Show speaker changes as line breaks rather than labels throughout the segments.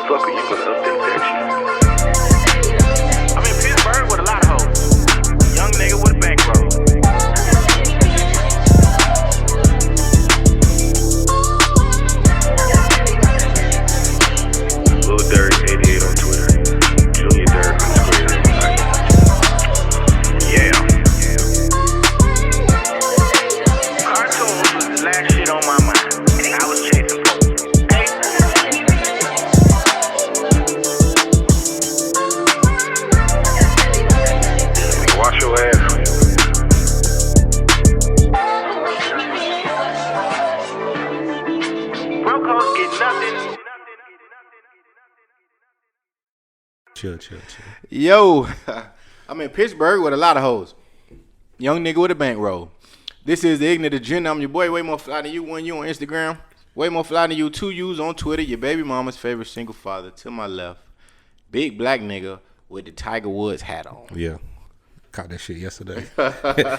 fuck are you gonna update that shit? I'm in Pittsburgh with a lot of hoes. Young nigga with a bankroll. Lil Durk 88 on Twitter. Junior Durk on Twitter. Yeah. Cartoons was the last shit on my mind. I was chasing folks. Hey. Wash your ass. Brocos get nothing.
Chill.
Yo, I'm in Pittsburgh with a lot of hoes. Young nigga with a bankroll. This is the Ignant Agenda. I'm your boy, way more fly than you, one you on Instagram. Way more fly than you, two U's on Twitter. Your baby mama's favorite single father. To my left, big black nigga with the Tiger Woods hat on.
Yeah. Caught that shit yesterday.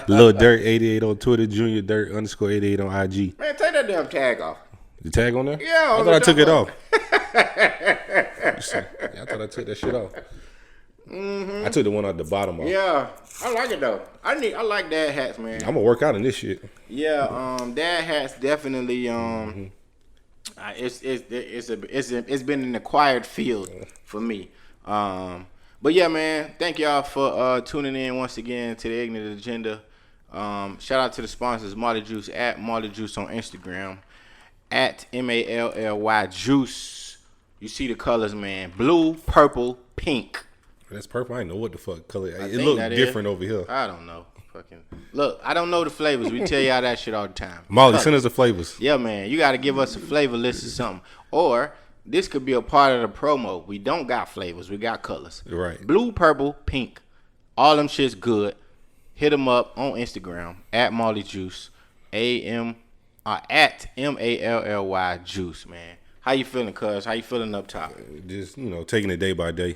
Lil Durk 88 on Twitter, Junior Durk _88 on IG.
Man, take that damn tag off.
The tag on there?
Yeah.
I thought I took it off. I thought I took that shit off. Mm-hmm. I took the one at the bottom off.
Yeah, I like it though. I like dad hats, man.
I'm gonna work out in this shit.
Yeah, dad hats definitely. It's been an acquired field for me. But yeah, man, thank y'all for tuning in once again to the Ignant Agenda. Shout out to the sponsors, Marley Juice at Marley Juice on Instagram, at MALLY Juice. You see the colors, man: blue, purple, pink.
That's purple. I didn't know what the fuck color. It looked different over here.
I don't know. Fucking look, I don't know the flavors. We tell y'all that shit all the time.
Molly, send us the flavors.
Yeah, man, you got to give us a flavor list or something. Or this could be a part of the promo. We don't got flavors. We got colors.
Right.
Blue, purple, pink. All them shit's good. Hit them up on Instagram at Molly Juice, at MALLY Juice, man. How you feeling, cuz? How you feeling up top?
Just, taking it day by day.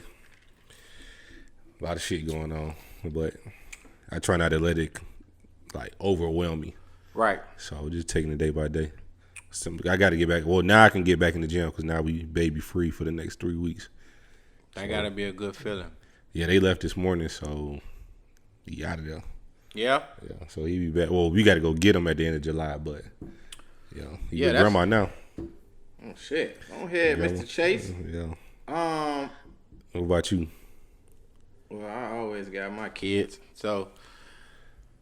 A lot of shit going on, but I try not to let it overwhelm me.
Right.
So just taking it day by day. I got to get back. Well, now I can get back in the gym because now we baby free for the next 3 weeks.
That got to be a good feeling.
Yeah, they left this morning, so he out of there.
Yeah?
Yeah, so he be back. Well, we got to go get him at the end of July, but he with grandma now.
Oh, shit. Go ahead, Mr. Chase.
Yeah. What about you?
Well, I always got my kids, so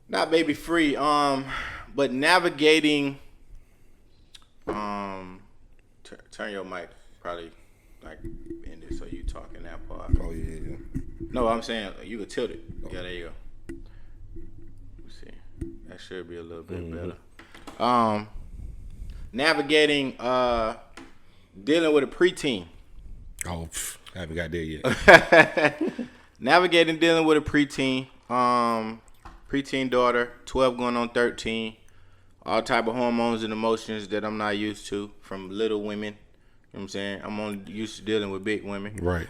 not baby free. But navigating. Turn your mic probably in this so you talking that part.
Oh yeah.
No, I'm saying you could tilt it. Oh. Yeah, there you go. Let's see, that should be a little bit better. Navigating, dealing with a preteen.
Oh, I haven't got there yet.
Navigating dealing with a preteen daughter, 12 going on 13. All type of hormones and emotions that I'm not used to from little women. You know what I'm saying? I'm only used to dealing with big women.
Right.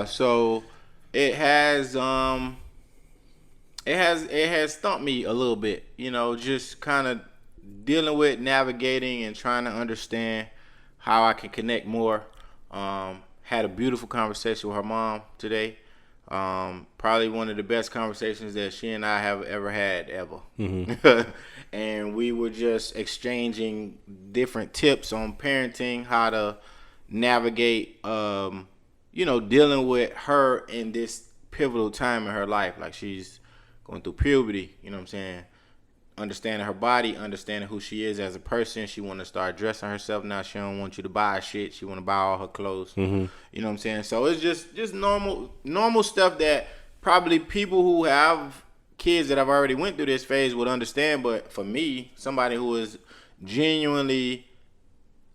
So it has stumped me a little bit, just kind of dealing with navigating and trying to understand how I can connect more. Had a beautiful conversation with her mom today. Probably one of the best conversations that she and I have ever had ever. Mm-hmm. And we were just exchanging different tips on parenting, how to navigate, dealing with her in this pivotal time in her life. Like she's going through puberty, you know what I'm saying? Understanding her body, understanding who she is as a person. She want to start dressing herself now. She don't want you to buy shit. She want to buy all her clothes. Mm-hmm. You know what I'm saying? So it's just normal stuff that probably people who have kids that have already went through this phase would understand. But for me, somebody who is genuinely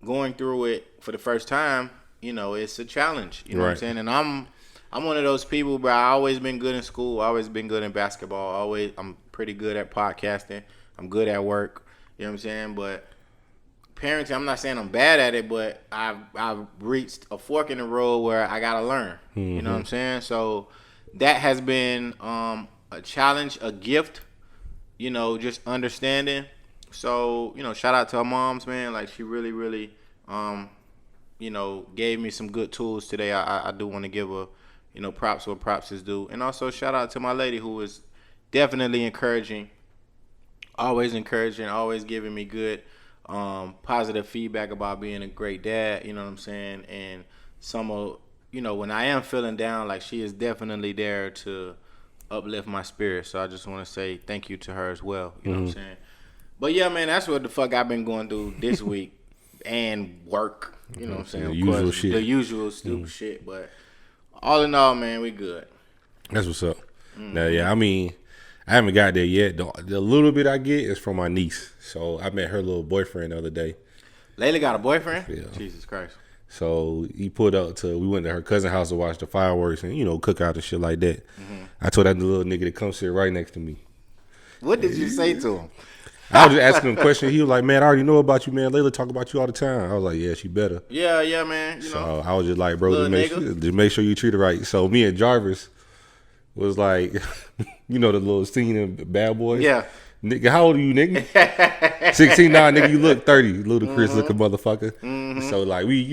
going through it for the first time, it's a challenge. You know what I'm saying? And I'm one of those people, but I always been good in school. Always been good in basketball. I'm pretty good at podcasting. I'm good at work. You know what I'm saying? But parenting, I'm not saying I'm bad at it, but I've reached a fork in the road where I gotta learn. Mm-hmm. You know what I'm saying? So that has been a challenge, a gift. Just understanding. So shout out to her moms, man. Like she really, really gave me some good tools today. I do want to give props where props is due. And also shout out to my lady who was definitely encouraging, always giving me good positive feedback about being a great dad, you know what I'm saying? And some of, when I am feeling down, like she is definitely there to uplift my spirit. So I just want to say thank you to her as well, you know what I'm saying? But yeah, man, that's what the fuck I've been going through this week and work, you know what I'm saying?
The
Of
usual
course,
shit.
the usual stupid shit, but all in all, man, we good.
That's what's up. Now, yeah, I mean, I haven't got there yet. The little bit I get is from my niece. So I met her little boyfriend the other day.
Layla got a boyfriend?
Yeah.
Jesus Christ.
So he pulled up we went to her cousin's house to watch the fireworks and, cook out and shit like that. I told that little nigga to come sit right next to me.
What did you say to him?
I was just asking him a question. He was like, man, I already know about you, man. Layla talk about you all the time. I was like, yeah, she better.
Yeah, man.
So I was just like, bro,
Little
just make sure you treat her right. So me and Jarvis was like, the little scene in Bad Boys.
Yeah.
Nigga, how old are you, nigga? 16, nah, nigga, you look 30. Ludacris looking motherfucker. So like we,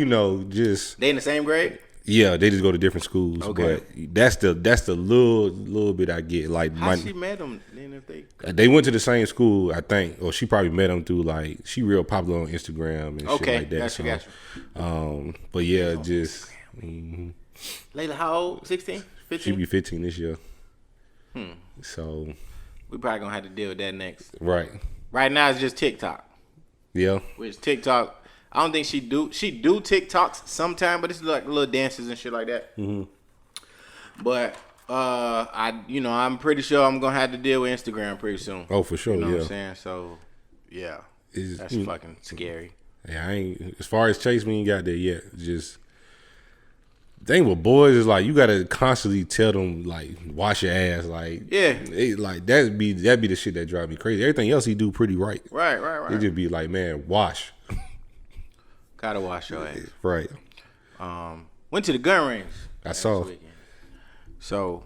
just
They in the same grade?
yeah, they just go to different schools.
Okay.
But that's the little bit I get. Like
How she met him then if
they went to the same school, I think, or she probably met him through like she real popular on Instagram and shit like that.
Gotcha.
But yeah, just
Layla, how old? 16? 15?
she be 15 this year. So
We probably gonna have to deal with that next.
right,
Right now it's just TikTok.
yeah,
Which TikTok, I don't think she do TikToks sometime, but it's like little dances and shit like that. But I'm pretty sure I'm gonna have to deal with Instagram pretty soon.
oh for sure,
You know
yeah.
what I'm saying? So yeah, that's fucking scary.
Yeah, I ain't as far as Chase, we ain't got there yet. Just the thing with boys is like you gotta constantly tell them like wash your ass, like like that'd be the shit that drive me crazy. Everything else he do pretty right.
Right.
It just be like, man, wash.
Gotta wash your ass.
Right.
Went to the gun range.
I saw.
Weekend. So,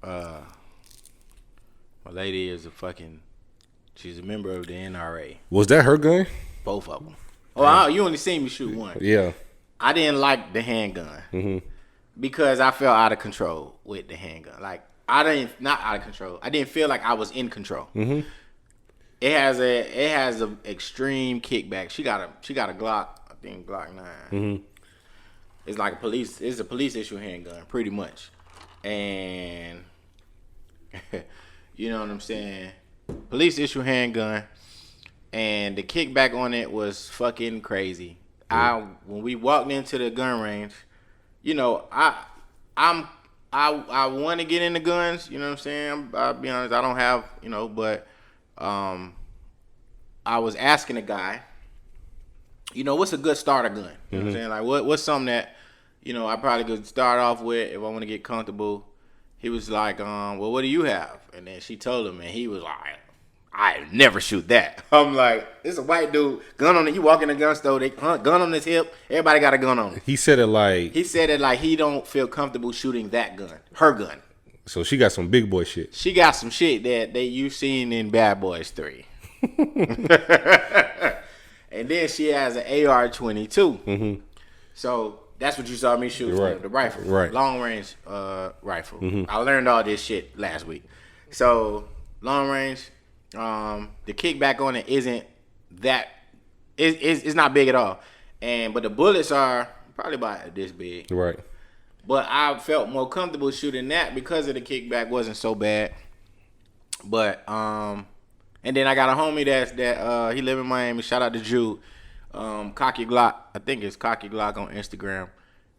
my lady is she's a member of the NRA.
Was that her gun?
Both of them. Oh, you only seen me shoot one.
Yeah.
I didn't like the handgun because I felt out of control with the handgun. Like not out of control. I didn't feel like I was in control. It has a extreme kickback. She got a Glock, I think Glock 9. It's like it's a police issue handgun, pretty much. And you know what I'm saying? Police issue handgun, and the kickback on it was fucking crazy. When we walked into the gun range, I want to get into guns, you know what I'm saying? I'll be honest, I don't have, but I was asking a guy, what's a good starter gun? You know what I'm saying? Like what's something that, I probably could start off with if I want to get comfortable. He was like, well, what do you have? And then she told him, and he was like, I never shoot that. I'm like, this is a white dude, gun on it. You walk in the gun store, they gun on his hip. Everybody got a gun on it.
He said it like
he don't feel comfortable shooting that gun, her gun.
So she got some big boy shit.
She got some shit that you seen in Bad Boys 3. And then she has an AR-22. So that's what you saw me shoot,
right.
The rifle,
right?
Long range rifle. I learned all this shit last week. So long range. The kickback on it isn't that it's not big at all, but the bullets are probably about this big.
Right.
But I felt more comfortable shooting that because of the kickback wasn't so bad. But and then I got a homie that he live in Miami. Shout out to Jude. Cocky Glock. I think it's Cocky Glock on Instagram.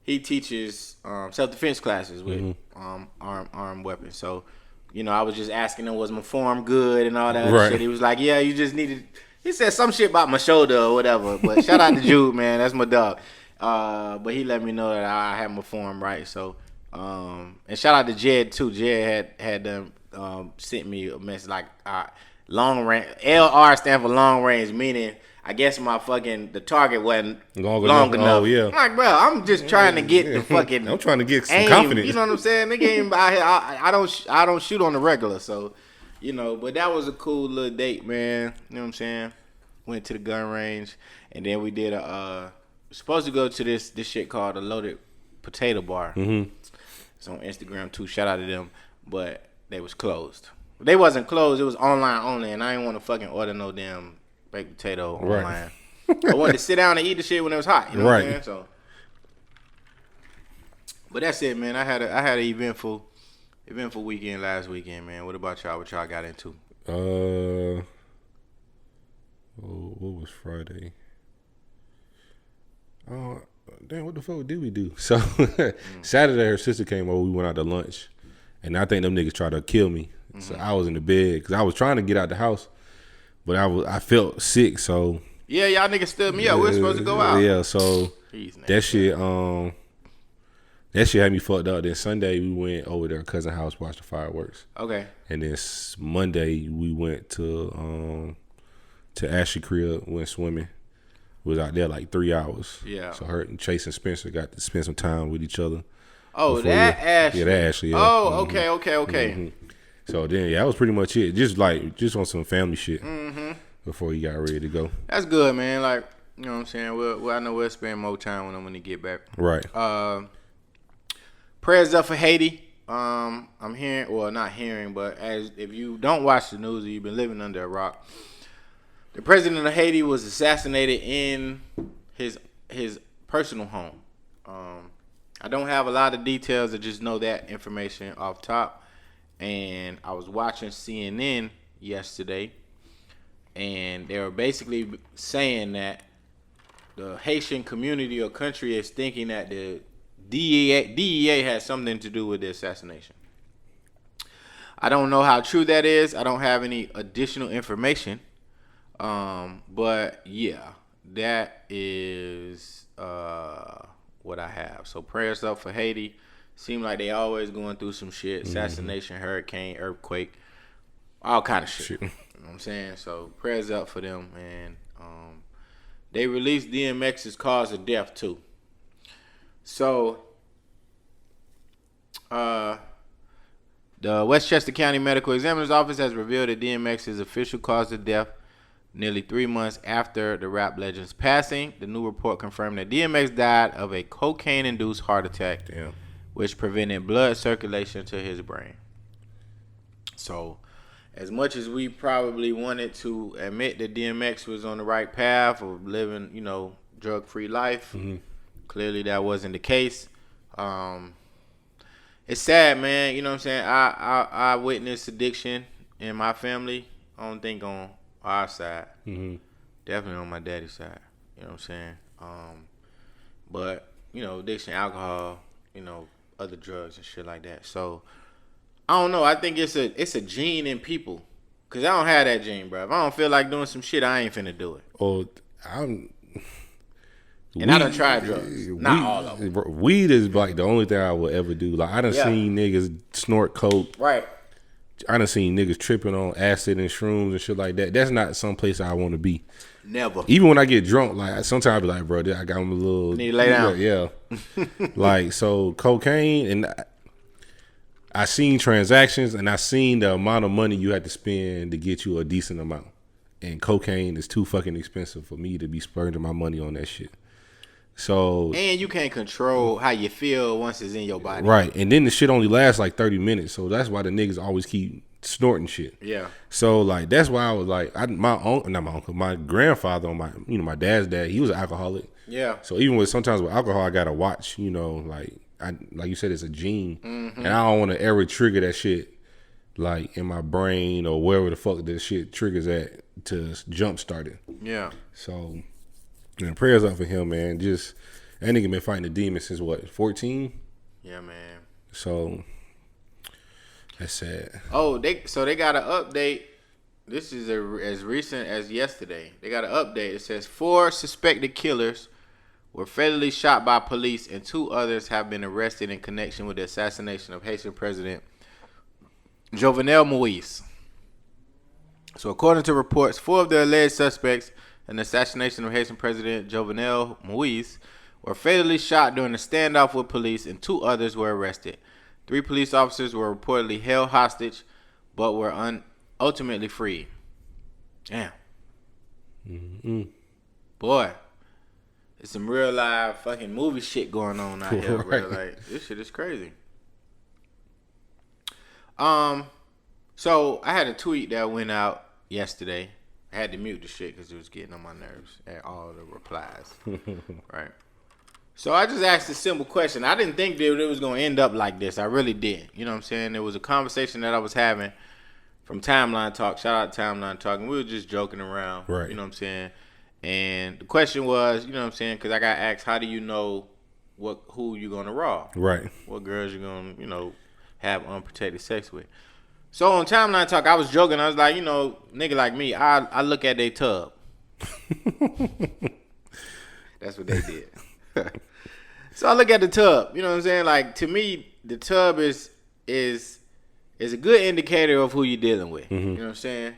He teaches self-defense classes with armed weapons. So. I was just asking him, was my form good and all that other shit. He was like, yeah, you just needed. He said some shit about my shoulder or whatever. But shout out to Jude, man. That's my dog. But he let me know that I had my form right. So, and shout out to Jed, too. Jed had them sent me a message like long range. LR stand for long range, meaning I guess the target wasn't long enough.
Oh, yeah.
I'm like, bro, I'm just trying to get the fucking
I'm trying to get some
aim,
confidence.
You know what I'm saying? The game out here, I don't shoot on the regular, so but that was a cool little date, man. You know what I'm saying? Went to the gun range, and then we did supposed to go to this shit called a Loaded Potato Bar.
Mm-hmm.
It's on Instagram too. Shout out to them, but they was closed. They wasn't closed. It was online only, and I didn't want to fucking order no damn baked potato online. I wanted to sit down and eat the shit when it was hot. You know what I'm saying? So, but that's it, man. I had an eventful weekend last weekend, man. What about y'all? What y'all got into?
What was Friday? Damn, what the fuck did we do? So Saturday, her sister came over. We went out to lunch, and I think them niggas tried to kill me. So I was in the bed because I was trying to get out the house, but I felt sick. So
yeah, y'all niggas stood me up. We were supposed to go out.
Yeah, so that shit had me fucked up. Then Sunday we went over to her cousin's house, watched the fireworks. Okay. And then Monday we went to Ashley crib, went swimming. We was out there like 3 hours. Yeah. So her and Chase and Spencer got to spend some time with each other.
Oh, that Ashley.
Yeah, that Ashley. Yeah.
Oh, okay. Mm-hmm.
So then, that was pretty much it. Just on some family shit before he got ready to go.
That's good, man. Like, you know what I'm saying? I know we'll spend more time with him when he get back.
Right.
Prayers up for Haiti. I'm hearing, well, not hearing, but if you don't watch the news or you've been living under a rock, the president of Haiti was assassinated in his personal home. I don't have a lot of details. I just know that information off top. And I was watching CNN yesterday, and they were basically saying that the Haitian community or country is thinking that the DEA has something to do with the assassination. I don't know how true that is. I don't have any additional information. But yeah, that is what I have. So prayers up for Haiti. Seem like they always going through some shit. Assassination, hurricane, earthquake, all kind of shit. You know what I'm saying? So prayers up for them. And they released DMX's cause of death too. So the Westchester County Medical Examiner's Office has revealed that DMX's official cause of death nearly 3 months after the rap legend's passing. The new report confirmed that DMX died of a cocaine-induced heart attack. Damn. Which prevented blood circulation to his brain. So, as much as we probably wanted to admit that DMX was on the right path of living, drug-free life, clearly that wasn't the case. It's sad, man. You know what I'm saying? I witnessed addiction in my family. I don't think on our side. Definitely on my daddy's side. You know what I'm saying? But, addiction, alcohol, other drugs and shit like that. So I don't know. I think it's a gene in people. Cause I don't have that gene, bro. If I don't feel like doing some shit, I ain't finna do it.
Oh,
I done tried drugs. Not all of them.
Weed is like the only thing I will ever do. Like I done seen niggas snort coke.
Right.
I done seen niggas tripping on acid and shrooms and shit like that. That's not some place I want to be.
Never.
Even when I get drunk, like sometimes I be like, bro, I got him a little.
Need to lay down.
Yeah. Like so, cocaine, and I seen transactions, and I seen the amount of money you had to spend to get you a decent amount. And cocaine is too fucking expensive for me to be spending my money on that shit. So
and you can't control how you feel once it's in your body.
Right. And then the shit only lasts like 30 minutes. So that's why the niggas always keep snorting shit.
Yeah.
So like that's why I was like my grandfather on my dad's dad, he was an alcoholic.
Yeah.
So even sometimes with alcohol I gotta watch, like you said, it's a gene. And I don't wanna ever trigger that shit like in my brain or wherever the fuck that shit triggers at to jump start it.
Yeah.
So and prayers up for him, man. Just that nigga been fighting the demon since what, 14?
Yeah, man.
So that's sad.
Oh, they got an update. This is as recent as yesterday. They got an update. It says 4 suspected killers were fatally shot by police, and 2 others have been arrested in connection with the assassination of Haitian President Jovenel Moïse. So, according to reports, 4 of the alleged suspects in the assassination of Haitian President Jovenel Moïse were fatally shot during a standoff with police, and 2 others were arrested. 3 police officers were reportedly held hostage, but were ultimately freed. Damn. Boy, It's some real live fucking movie shit going on out here, bro.
Right.
Like, this shit is crazy. So I had a tweet that went out yesterday. I had to mute the shit because it was getting on my nerves at all the replies. Right. So I just asked a simple question. I didn't think that it was going to end up like this. I really didn't. You know what I'm saying? It was a conversation that I was having from Timeline Talk. Shout out to Timeline Talk. And we were just joking around.
Right.
You know what I'm saying? And the question was, you know what I'm saying? Because I got asked, how do you know who you're going to raw?
Right.
What girls you're going to, have unprotected sex with. So on Timeline Talk, I was joking. I was like, nigga like me, I look at they tub. That's what they did. So I look at the tub. You know what I'm saying? Like, to me, the tub is a good indicator of who you're dealing with. You know what I'm saying?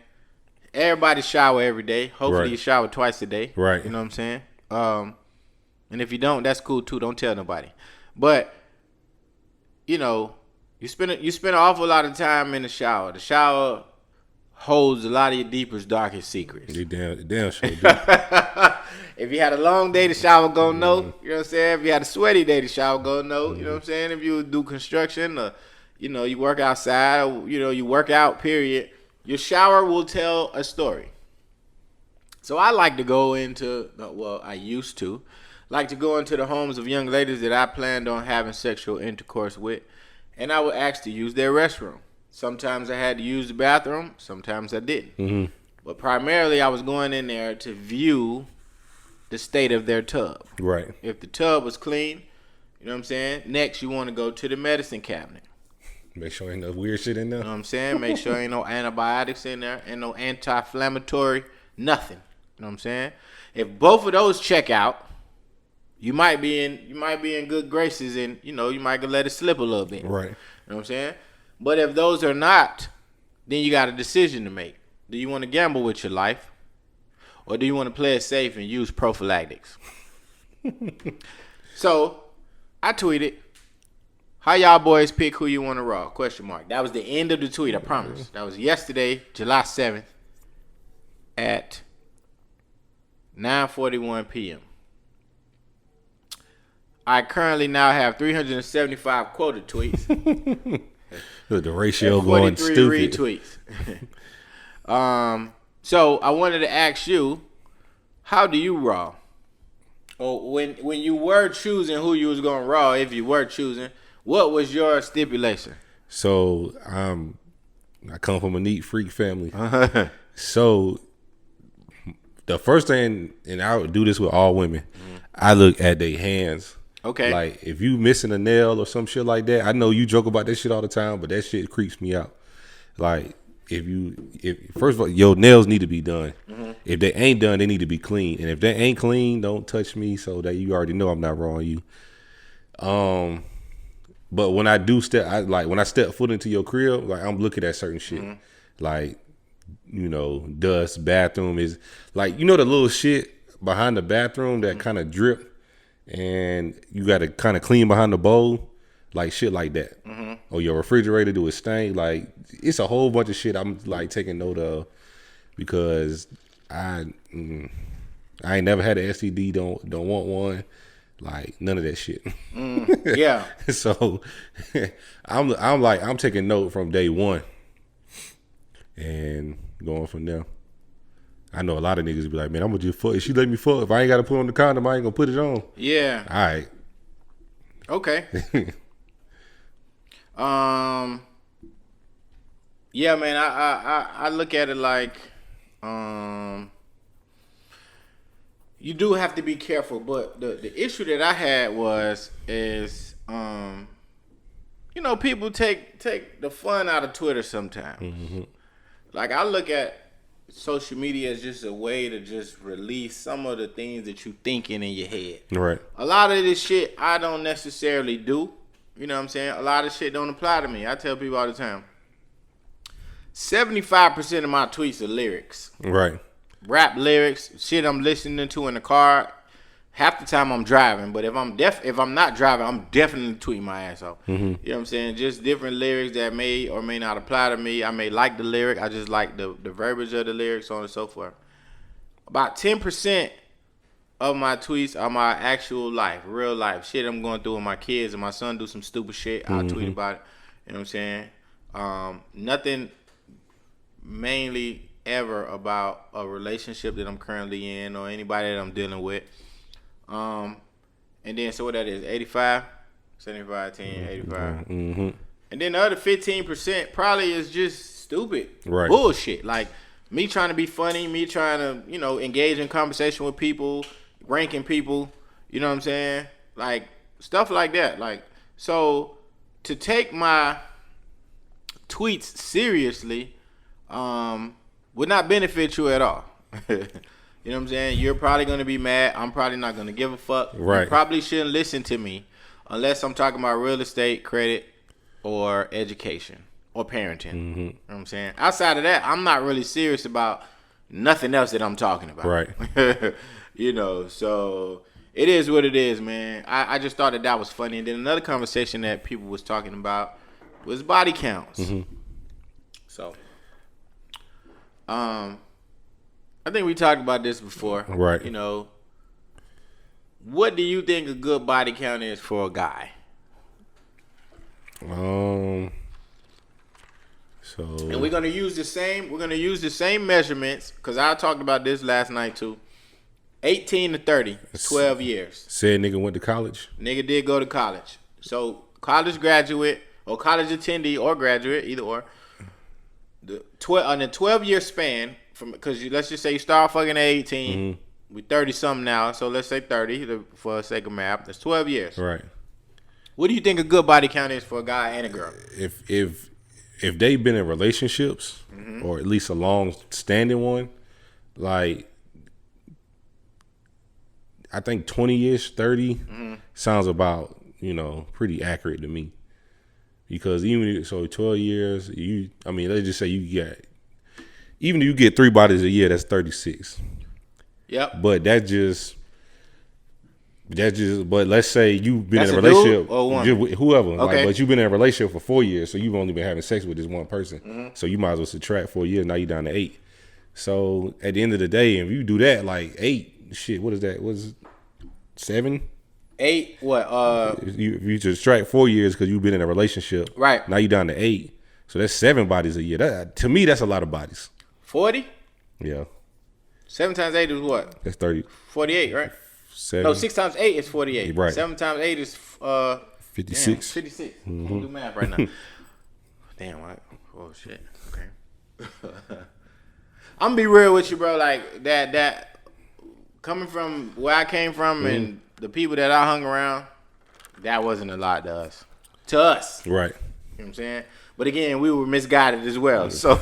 Everybody shower every day. Hopefully you shower twice a day.
Right.
You know what I'm saying? And if you don't, that's cool too. Don't tell nobody. But, you spend an awful lot of time in the shower. The shower holds a lot of your deepest, darkest secrets.
You damn sure do.
If you had a long day, the shower gonna know. You know what I'm saying? If you had a sweaty day, the shower gonna know. You know what I'm saying? If you do construction or, you work outside or, you work out, period, your shower will tell a story. So I like to go into, I used to, like to go into the homes of young ladies that I planned on having sexual intercourse with, and I would ask to use their restroom. Sometimes I had to use the bathroom. Sometimes I didn't. But primarily I was going in there to view the state of their tub.
Right.
If the tub was clean, you know what I'm saying? Next, you want to go to the medicine cabinet.
Make sure ain't no weird shit in there.
You know what I'm saying? Make sure ain't no antibiotics in there. Ain't no anti-inflammatory, nothing. You know what I'm saying? If both of those check out, you might be in good graces, and you might let it slip a little bit.
Right.
You know what I'm saying? But if those are not, then you got a decision to make. Do you want to gamble with your life, or do you want to play it safe and use prophylactics? So I tweeted, how y'all boys pick who you want to raw? ? That was the end of the tweet, I promise. That was yesterday, July 7th at 9:41 p.m. I currently now have 375 quoted tweets.
The ratio going stupid.
Retweets. So I wanted to ask you, how do you raw? Or when you were choosing who you was going to raw, if you were choosing, what was your stipulation?
So I come from a neat freak family. So the first thing, and I would do this with all women, I look at their hands.
Okay.
Like, if you missing a nail or some shit like that, I know you joke about that shit all the time, but that shit creeps me out. Like, if first of all, your nails need to be done. If they ain't done, they need to be clean. And if they ain't clean, don't touch me, so that you already know I'm not raw on you. But when I do when I step foot into your crib, like, I'm looking at certain shit. Like, dust, bathroom is like, the little shit behind the bathroom that kind of drip, and you got to kind of clean behind the bowl, like shit like that. Or your refrigerator do a stain. Like, it's a whole bunch of shit I'm like taking note of, because I ain't never had an STD. Don't want one. Like, none of that shit.
Yeah.
So I'm taking note from day one and going from there. I know a lot of niggas be like, man, I'm gonna just fuck. If she let me fuck, if I ain't gotta put on the condom, I ain't gonna put it on.
Yeah.
All right.
Okay. Yeah, man. I look at it like, you do have to be careful, but the issue that I had is people take the fun out of Twitter sometimes. Like, I look at social media as just a way to just release some of the things that you thinking in your head.
Right.
A lot of this shit I don't necessarily do. You know what I'm saying? A lot of shit don't apply to me. I tell people all the time, 75% of my tweets are lyrics.
Right.
Rap lyrics, shit I'm listening to in the car. Half the time I'm driving, but if I'm not driving, I'm definitely tweeting my ass off. You know what I'm saying? Just different lyrics that may or may not apply to me. I may like the lyric, I just like the verbiage of the lyrics, so on and so forth. About 10% of my tweets are my actual life, real life shit I'm going through with my kids, and my son do some stupid shit. I'll tweet about it. You know what I'm saying? Nothing mainly ever about a relationship that I'm currently in or anybody that I'm dealing with. And then, so what that is, 85, 75, 10, 85.
Mm-hmm.
And then the other 15% probably is just stupid
Right.
bullshit. Like me trying to be funny, me trying to, you know, engage in conversation with people, ranking people, you know what I'm saying? Like stuff like that. Like, so to take my tweets seriously would not benefit you at all. You know what I'm saying? You're probably going to be mad. I'm probably not going to give a fuck.
Right.
You probably shouldn't listen to me unless I'm talking about real estate, credit, or education, or parenting.
Mm-hmm.
You know what I'm saying? Outside of that, I'm not really serious about nothing else that I'm talking about.
Right.
You know, so it is what it is, man. I just thought that was funny. And then another conversation that people was talking about was body counts.
Mm-hmm.
So, I think we talked about this before.
Right.
You know, what do you think a good body count is for a guy?
So.
And we're gonna use the same. We're gonna use the same measurements because I talked about this last night too. 18 to 30, 12 years.
Said nigga went to college.
Nigga did go to college. So college graduate or college attendee or graduate, either or. On a 12-year span, from because let's just say you start fucking at 18, we 30 something now. So let's say 30 for the sake of math. That's 12 years.
Right.
What do you think a good body count is for a guy and a girl?
If they've been in relationships or at least a long standing one, like I think 20-ish, 30 sounds about, you know, pretty accurate to me. Because even so 12 years, let's just say even if you get 3 bodies a year, that's 36.
Yep.
But but let's say you've been
That's
in a
a dude
relationship
or one?
whoever.
Okay.
Like, but you've been in a relationship for 4 years, so you've only been having sex with this one person. So you might as well subtract 4 years. Now you're down to 8. So at the end of the day, if you do that, like 8, shit, what is that? What's it, 7?
8, what?
If you subtract 4 years because you've been in a relationship,
Right.
Now you're down to 8. So that's 7 bodies a year. That, to me, that's a lot of bodies.
40?
Yeah,
7 times 8 is what?
that's 30.
48, right?
7.
No, 6 times 8 is 48.
Right.
7 times 8 is
56.
Damn, 56. Can't do math right now. Damn, what? Oh shit. Okay. I'm gonna be real with you, bro. Like that coming from where I came from and the people that I hung around, that wasn't a lot to us. To us.
Right.
You know what I'm saying? But again, we were misguided as well. So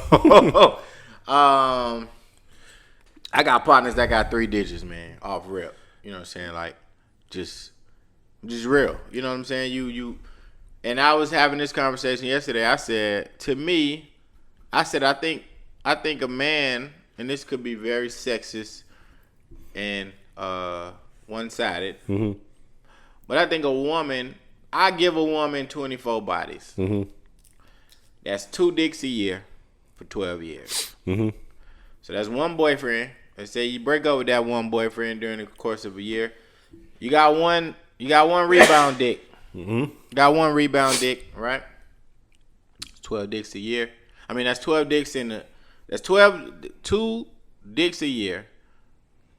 I got partners that got 3 digits, man, off rip. You know what I'm saying? Like just real. You know what I'm saying? You and I was having this conversation yesterday. I said, to me, I think a man, and this could be very sexist and one-sided, but I think I give a woman 24 bodies. That's 2 dicks a year for 12 years. So that's one boyfriend. Let's say you break up with that one boyfriend during the course of a year. You got one rebound dick. Got one rebound dick, right? It's 12 dicks a year. I mean, that's 12 dicks that's 2 dicks a year.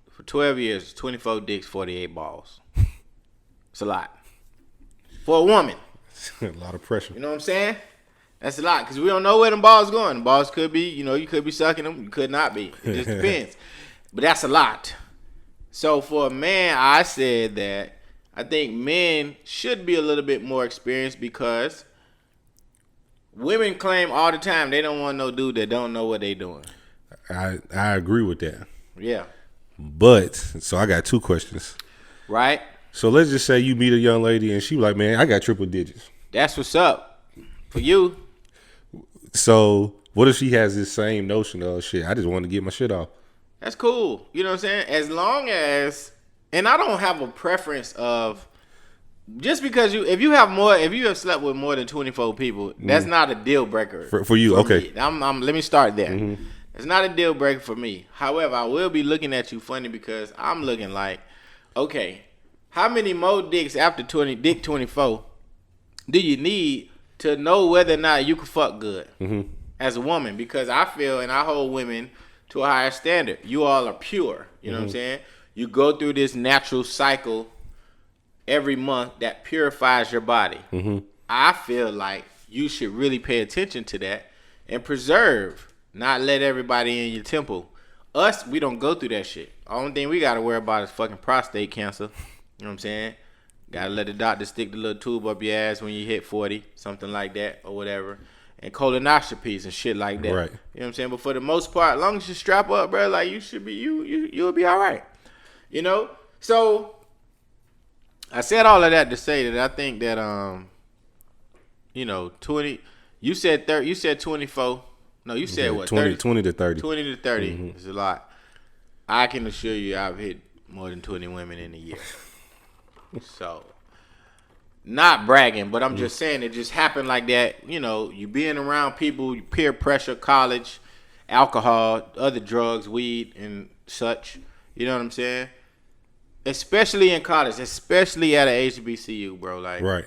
For 12 years, 24 dicks, 48 balls. It's a lot. For a woman.
A lot of pressure.
You know what I'm saying? That's a lot because we don't know where them balls going. The balls could be, you could be sucking them. You could not be. It just depends. But that's a lot. So for a man, I said that I think men should be a little bit more experienced because women claim all the time they don't want no dude that don't know what they doing.
I agree with that.
Yeah.
But, so I got 2 questions.
Right?
So let's just say you meet a young lady and she like, man, I got triple digits.
That's what's up. For you.
So what if she has this same notion of, shit, I just want to get my shit off?
That's cool. You know what I'm saying? As long as, and I don't have a preference of, just because if you have slept with more than 24 people, that's not a deal breaker.
For you, okay.
Me. Let me start there. It's not a deal breaker for me. However, I will be looking at you funny because I'm looking like, Okay, how many more dicks after 24 do you need to know whether or not you can fuck good as a woman? Because I feel and I hold women to a higher standard. You all are pure. You know what I'm saying? You go through this natural cycle every month that purifies your body. I feel like you should really pay attention to that and preserve, not let everybody in your temple. Us, we don't go through that shit. Only thing we got to worry about is fucking prostate cancer. You know what I'm saying? Got to let the doctor stick the little tube up your ass when you hit 40, something like that or whatever. And colonoscopies and shit like that.
Right.
You know what I'm saying? But for the most part, as long as you strap up, bro, like you should be, you'll be all right. You know? So I said all of that to say that I think that 20, you said 30, you said 24. No, you said what?
20 to 30.
20 to 30 is a lot. I can assure you I've hit more than 20 women in a year. So, not bragging, but I'm just saying it just happened like that. You know, you being around people, peer pressure, college, alcohol, other drugs, weed, and such. You know what I'm saying? Especially in college, especially at a HBCU, bro. Like,
right.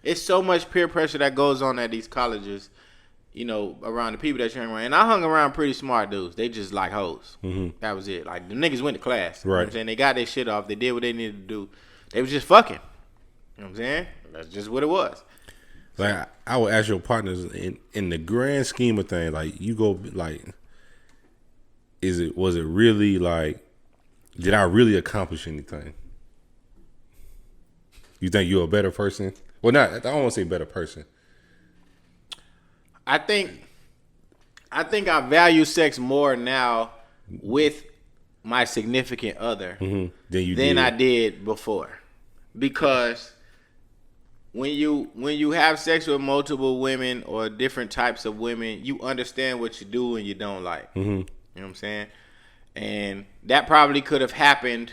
It's so much peer pressure that goes on at these colleges, you know, around the people that you hang around. And I hung around pretty smart dudes. They just like hoes. That was it. Like, the niggas went to class. You know what I'm saying? They got their shit off. They did what they needed to do. They was just fucking. You know what I'm saying? That's just what it was.
Like, I would ask your partners, in the grand scheme of things, like, you go, like, was it really, like, did I really accomplish anything? You think you're a better person? Well, not, I don't want to say better person.
I think I value sex more now with my significant other than I did before. Because when you have sex with multiple women or different types of women, you understand what you do and you don't like. You know what I'm saying? And that probably could have happened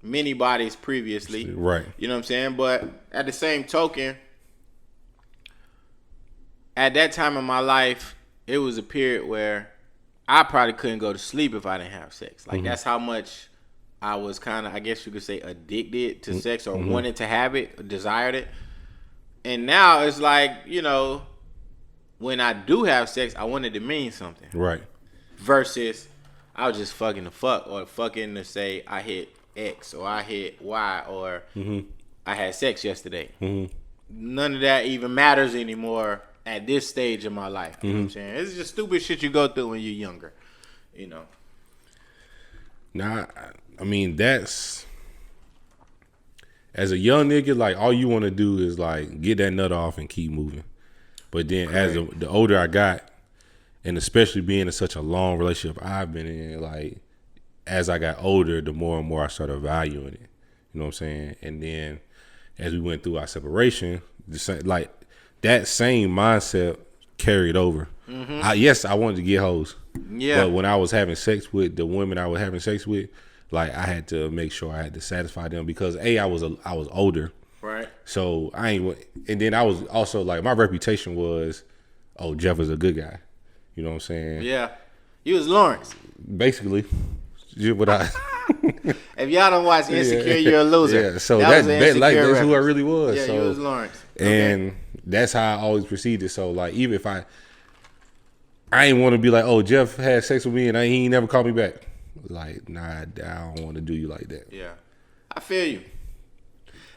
many bodies previously.
Right.
You know what I'm saying? But at the same token, at that time in my life, it was a period where I probably couldn't go to sleep if I didn't have sex. Like, that's how much I was kind of, I guess you could say, addicted to sex or wanted to have it, or desired it. And now it's like, you know, when I do have sex, I want it to mean something.
Right.
Versus I was just fucking to fuck, or fucking to say I hit X or I hit Y or I had sex yesterday. None of that even matters anymore at this stage of my life. You know what I'm saying? It's just stupid shit you go through when you're younger. You know?
Nah, I mean, that's, as a young nigga, like, all you want to do is, like, get that nut off and keep moving. But then as the older I got, and especially being in such a long relationship I've been in, like, as I got older, the more and more I started valuing it. You know what I'm saying? And then as we went through our separation, like, that same mindset carried over. Yes, I wanted to get hoes. Yeah. But when I was having sex with the women I was having sex with, like, I had to make sure I had to satisfy them because I was older. Right. So and then I was also, like, my reputation was, oh, Jeff is a good guy. You know what I'm saying? Yeah. You was Lawrence. Basically. What I if y'all don't watch Insecure, you're a loser. Yeah, so that's who I really was. Yeah, so, you was Lawrence. And that's how I always proceeded. So, like, even if I ain't want to be like, oh, Jeff had sex with me and he ain't never called me back. Like, nah, I don't want to do you like that. Yeah, I feel you.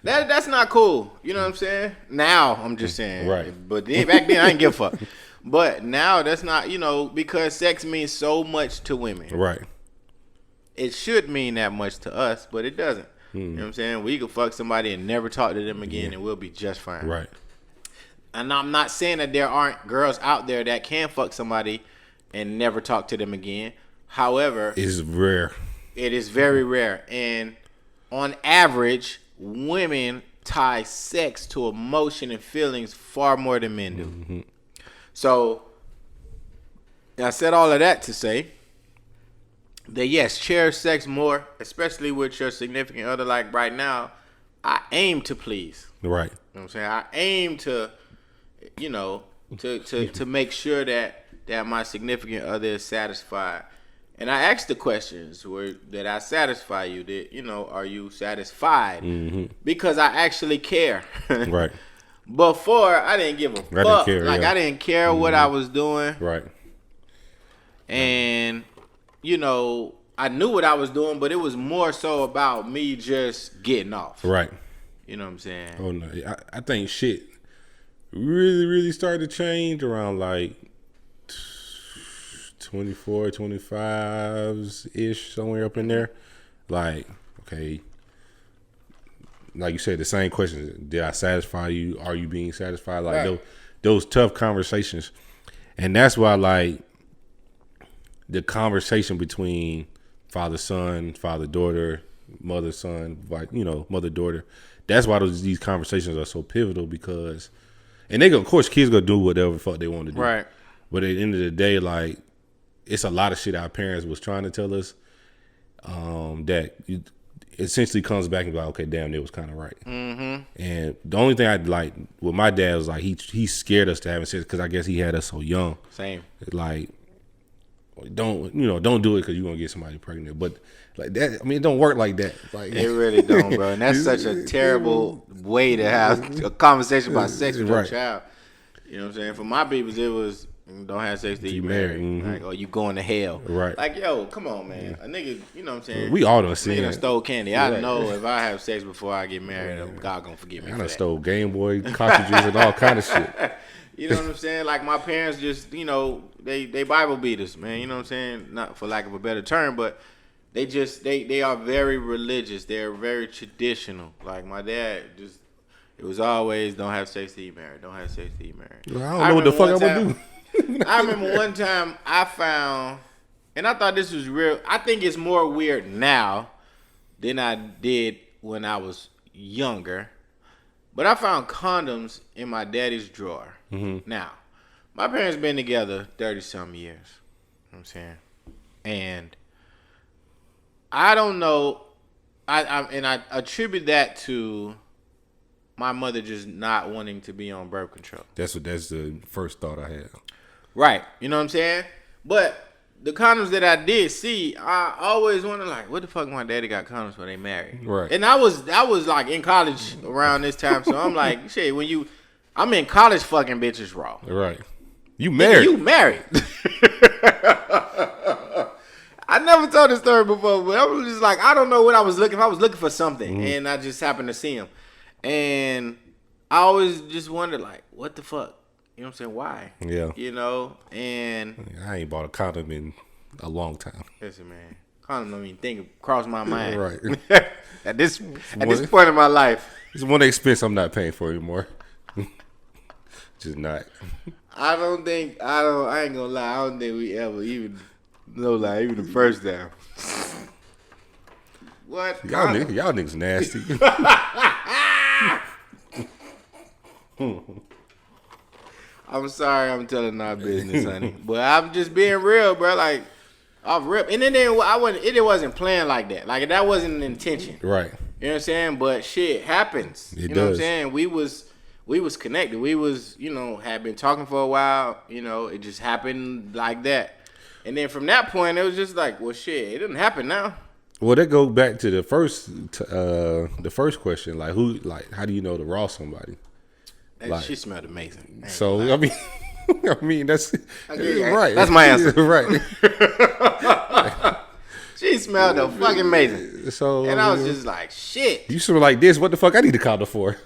That's not cool. You know what I'm saying? Now I'm just saying. Right. But then, back then I didn't give a fuck. But now that's not, you know, because sex means so much to women. Right. It should mean that much to us, but it doesn't. You know what I'm saying? We could fuck somebody and never talk to them again and we'll be just fine. Right. And I'm not saying that there aren't girls out there that can fuck somebody and never talk to them again. However, it's rare. It is very rare. And on average, women tie sex to emotion and feelings far more than men do. So, I said all of that to say that, yes, cherish sex more, especially with your significant other. Like, right now, I aim to please. Right. You know what I'm saying? I aim to, you know, to make sure that my significant other is satisfied.
And I asked the questions that I satisfy you. That, you know, are you satisfied? Because I actually care.
Right.
Before, I didn't give a fuck. I didn't care what I was doing.
Right.
And, you know, I knew what I was doing, but it was more so about me just getting off.
Right.
You know what I'm saying?
Oh, no. I think shit really, really started to change around like 24, 25-ish, somewhere up in there. Like, okay, like you said, the same questions. Did I satisfy you? Are you being satisfied? Like those tough conversations. And that's why, like, the conversation between father-son, father-daughter, mother-son, like, you know, mother-daughter, that's why these conversations are so pivotal because, and of course, kids gonna do whatever the fuck they want to do.
Right.
But at the end of the day, like, it's a lot of shit our parents was trying to tell us that essentially comes back and be like, okay, damn, it was kind of right. And the only thing I like with my dad was like he scared us to having sex because I guess he had us so young.
Same.
Like, don't do it because you're gonna get somebody pregnant. But like that, I mean, it don't work like that. Like,
it really don't, bro. And that's such a terrible way to have a conversation about sex with your child. You know what I'm saying? For my peoples, it was don't have sex till you married. Like, or you going to hell.
Right.
Like, yo, come on, man. A nigga, you know what I'm saying?
We all done seen
nigga
it.
done stole candy. I know if I have sex before I get married, God gonna forgive me.
I
for
done
that.
stole Game Boy cartridges and all kind of shit.
You know what I'm saying? Like, my parents just, you know, they Bible beaters, man. You know what I'm saying? Not for lack of a better term, but they just they are very religious. They're very traditional. Like, my dad just, it was always don't have sex till you married. Don't have sex till you married.
Well, I don't know what the fuck I'm gonna do.
I remember one time I found, and I thought this was real. I think it's more weird now than I did when I was younger. But I found condoms in my daddy's drawer. Now, my parents been together 30-some years. You know what I'm saying? And I don't know. I attribute that to my mother just not wanting to be on birth control.
That's the first thought I had.
Right. You know what I'm saying? But the condoms that I did see, I always wonder, like, what the fuck my daddy got condoms when they married?
Right.
And I was like in college around this time, so I'm like, shit, I'm in college fucking bitches raw.
Right. You married.
You married. I never told this story before, but I was just like, I don't know what I was looking for. I was looking for something, and I just happened to see him. And I always just wondered, like, what the fuck? You know what I'm saying? Why?
Yeah.
You know, and
I ain't bought a condom in a long time.
listen, man, condom don't even think cross my mind.
Right.
at this point in my life,
It's one expense I'm not paying for anymore. Just not.
I ain't gonna lie. I don't think we ever even the first time. What?
Y'all niggas nasty.
I'm sorry, I'm telling our business, honey, but I'm just being real, bro. Like, off rip, and then it wasn't planned like that. Like, that wasn't an intention,
Right.
You know what I'm saying? But shit happens.
It
you know
does.
what I'm saying? We was connected. We was, you know, had been talking for a while. You know, it just happened like that, and then from that point, it was just like, well, shit, it didn't happen now.
Well, that goes back to the first question. Like, how do you know to raw somebody? Like,
she smelled amazing.
So I mean, that's right.
That's my answer.
Right.
She smelled fucking amazing.
So
and I was just like, shit.
You smell like this. What the fuck I need a condom for?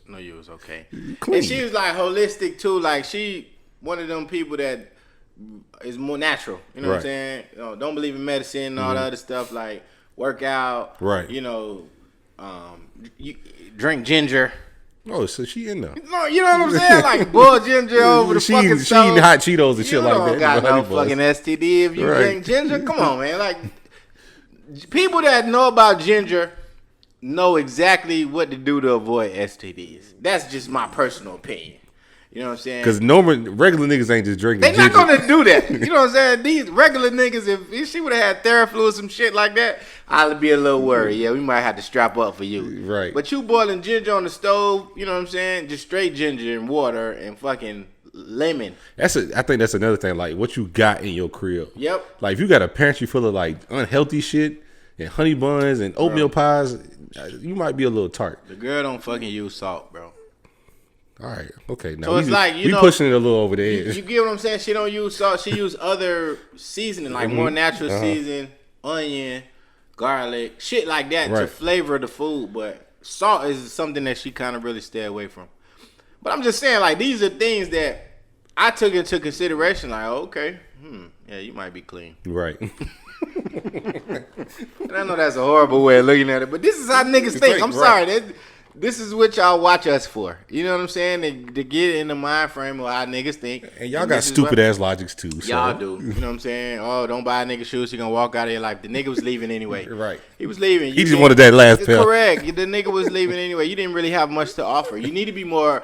No, you was okay.
Clean.
And she was like holistic too. Like, she one of them people that is more natural. You know what I'm saying? You know, don't believe in medicine and all the other stuff. Like, work out.
Right.
You know, you drink ginger.
Oh, so she in there.
No, you know what I'm saying? Like, boil ginger over the fucking stove.
She eating hot Cheetos and shit like that.
You don't got no fucking STD if you
Right.
drink ginger. Come on, man. Like, people that know about ginger know exactly what to do to avoid STDs. That's just my personal opinion. You know what I'm saying?
Because regular niggas ain't just drinking
They're
ginger.
not gonna do that. You know what I'm saying? These regular niggas, if she would have had Theraflu or some shit like that, I'd be a little worried. Yeah, we might have to strap up for you.
Right.
But you boiling ginger on the stove, you know what I'm saying? Just straight ginger and water and fucking lemon.
I think that's another thing. Like what you got in your crib.
Yep.
Like if you got a pantry full of like unhealthy shit and honey buns and oatmeal pies, you might be a little tart.
The girl don't fucking use salt, bro.
All right. Okay. Now
So it's like, you know,
pushing it a little over the edge.
You get what I'm saying? She don't use salt. She use other seasoning, like more natural season, onion, garlic, shit like that to flavor the food. But salt is something that she kind of really stay away from. But I'm just saying, like, these are things that I took into consideration. Like, okay, yeah, you might be clean.
Right.
And I know that's a horrible way of looking at it, but this is how niggas think. I'm sorry. This is what y'all watch us for. You know what I'm saying? To get in the mind frame of how niggas think.
And y'all got stupid ass logics too. So.
Y'all do. You know what I'm saying? Oh, don't buy a nigga shoes. He gonna walk out of here like the nigga was leaving anyway.
Right.
He was leaving.
He just wanted that last pair.
Correct. The nigga was leaving anyway. You didn't really have much to offer. You need to be more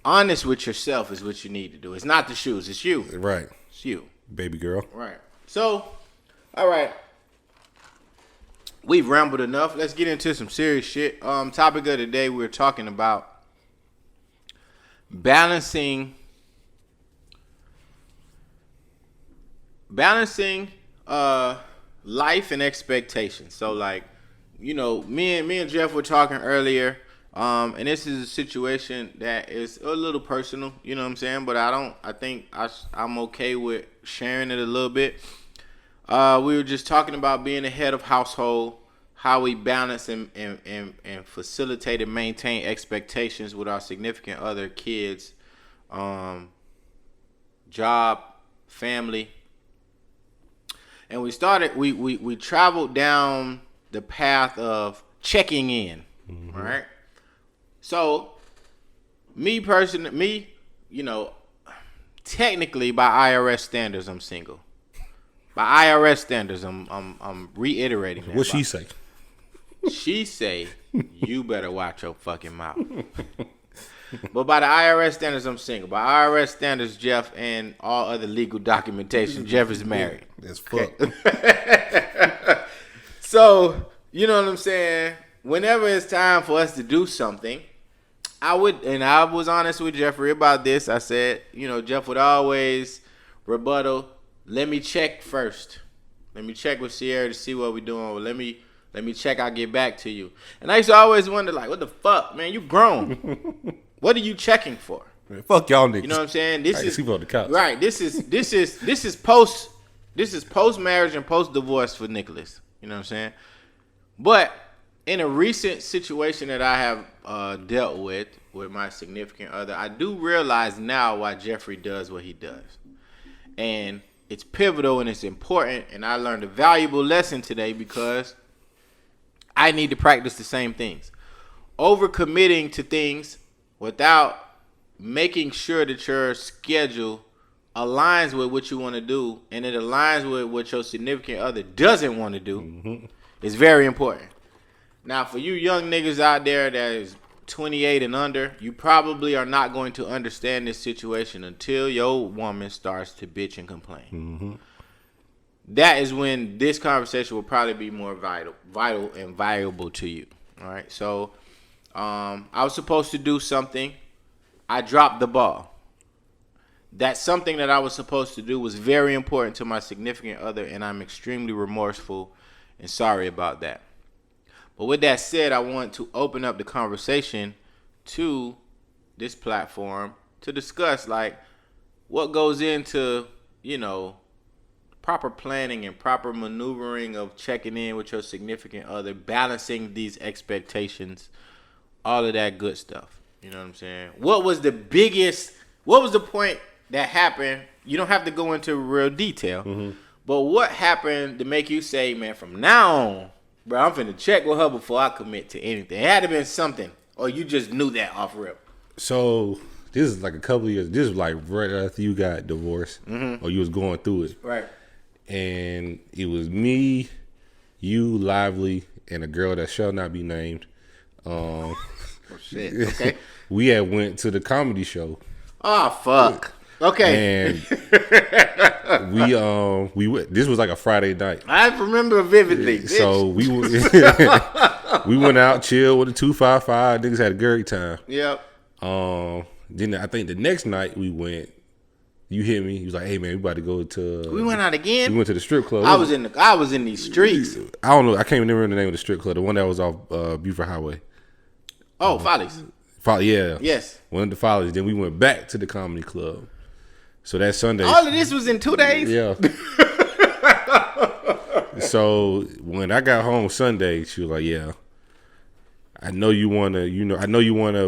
honest with yourself is what you need to do. It's not the shoes. It's you.
Right.
It's you.
Baby girl.
Right. So, all right. We've rambled enough. Let's get into some serious shit. Topic of the day, we're talking about balancing life and expectations. So, like, you know, me and Jeff were talking earlier, and this is a situation that is a little personal. You know what I'm saying? But I think I'm okay with sharing it a little bit. We were just talking about being the head of household, how we balance and facilitate and maintain expectations with our significant other, kids, job, family. And we traveled down the path of checking in, right? So, me, you know, technically by IRS standards, I'm single. By IRS standards, I'm reiterating that.
What'd she say?
She say, you better watch your fucking mouth. But by the IRS standards, I'm single. By IRS standards, Jeff, and all other legal documentation, Jeff is married.
That's fucked.
So, you know what I'm saying? Whenever it's time for us to do something, I was honest with Jeffrey about this. I said, you know, Jeff would always rebuttal, let me check first. Let me check with Sierra to see what we're doing. Let me check, I'll get back to you. And I used to always wonder, like, what the fuck, man? You grown. What are you checking for?
Man, fuck y'all niggas.
You know what I'm saying? This is
sleep on the couch.
Right. This is post marriage and post divorce for Nicholas. You know what I'm saying? But in a recent situation that I have dealt with my significant other, I do realize now why Jeffrey does what he does. And it's pivotal and it's important, and I learned a valuable lesson today because I need to practice the same things. Overcommitting to things without making sure that your schedule aligns with what you want to do and it aligns with what your significant other doesn't want to do is very important. Now, for you young niggas out there that is 28 and under, you probably are not going to understand this situation until your woman starts to bitch and complain. That is when this conversation will probably be more vital and valuable to you. All right. So, I was supposed to do something. I dropped the ball. That something that I was supposed to do was very important to my significant other, and I'm extremely remorseful and sorry about that. But with that said, I want to open up the conversation to this platform to discuss, like, what goes into, you know, proper planning and proper maneuvering of checking in with your significant other, balancing these expectations, all of that good stuff. You know what I'm saying? What was the point that happened? You don't have to go into real detail, but what happened to make you say, man, from now on, bro, I'm finna check with her before I commit to anything? It had to been something, or you just knew that off rip.
So this is like a couple of years. This was like right after you got divorced, or you was going through it,
right?
And it was me, you, Lively, and a girl that shall not be named.
Oh shit! Okay.
We had went to the comedy show.
Oh fuck. Okay.
And we went. This was like a Friday night.
I remember vividly.
So we went out, chilled with the 255. Niggas had a great time.
Yep.
Then I think the next night we went You hit me. He was like, "Hey man, we about to go to."
We went out again.
We went to the strip club.
I was in these streets.
I don't know. I can't even remember the name of the strip club. The one that was off Buford Highway.
Oh, Follies.
Yeah.
Yes.
Went to Follies. Then we went back to the comedy club. So that Sunday.
All of this was in 2 days.
Yeah. So when I got home Sunday, she was like, "Yeah, I know you wanna,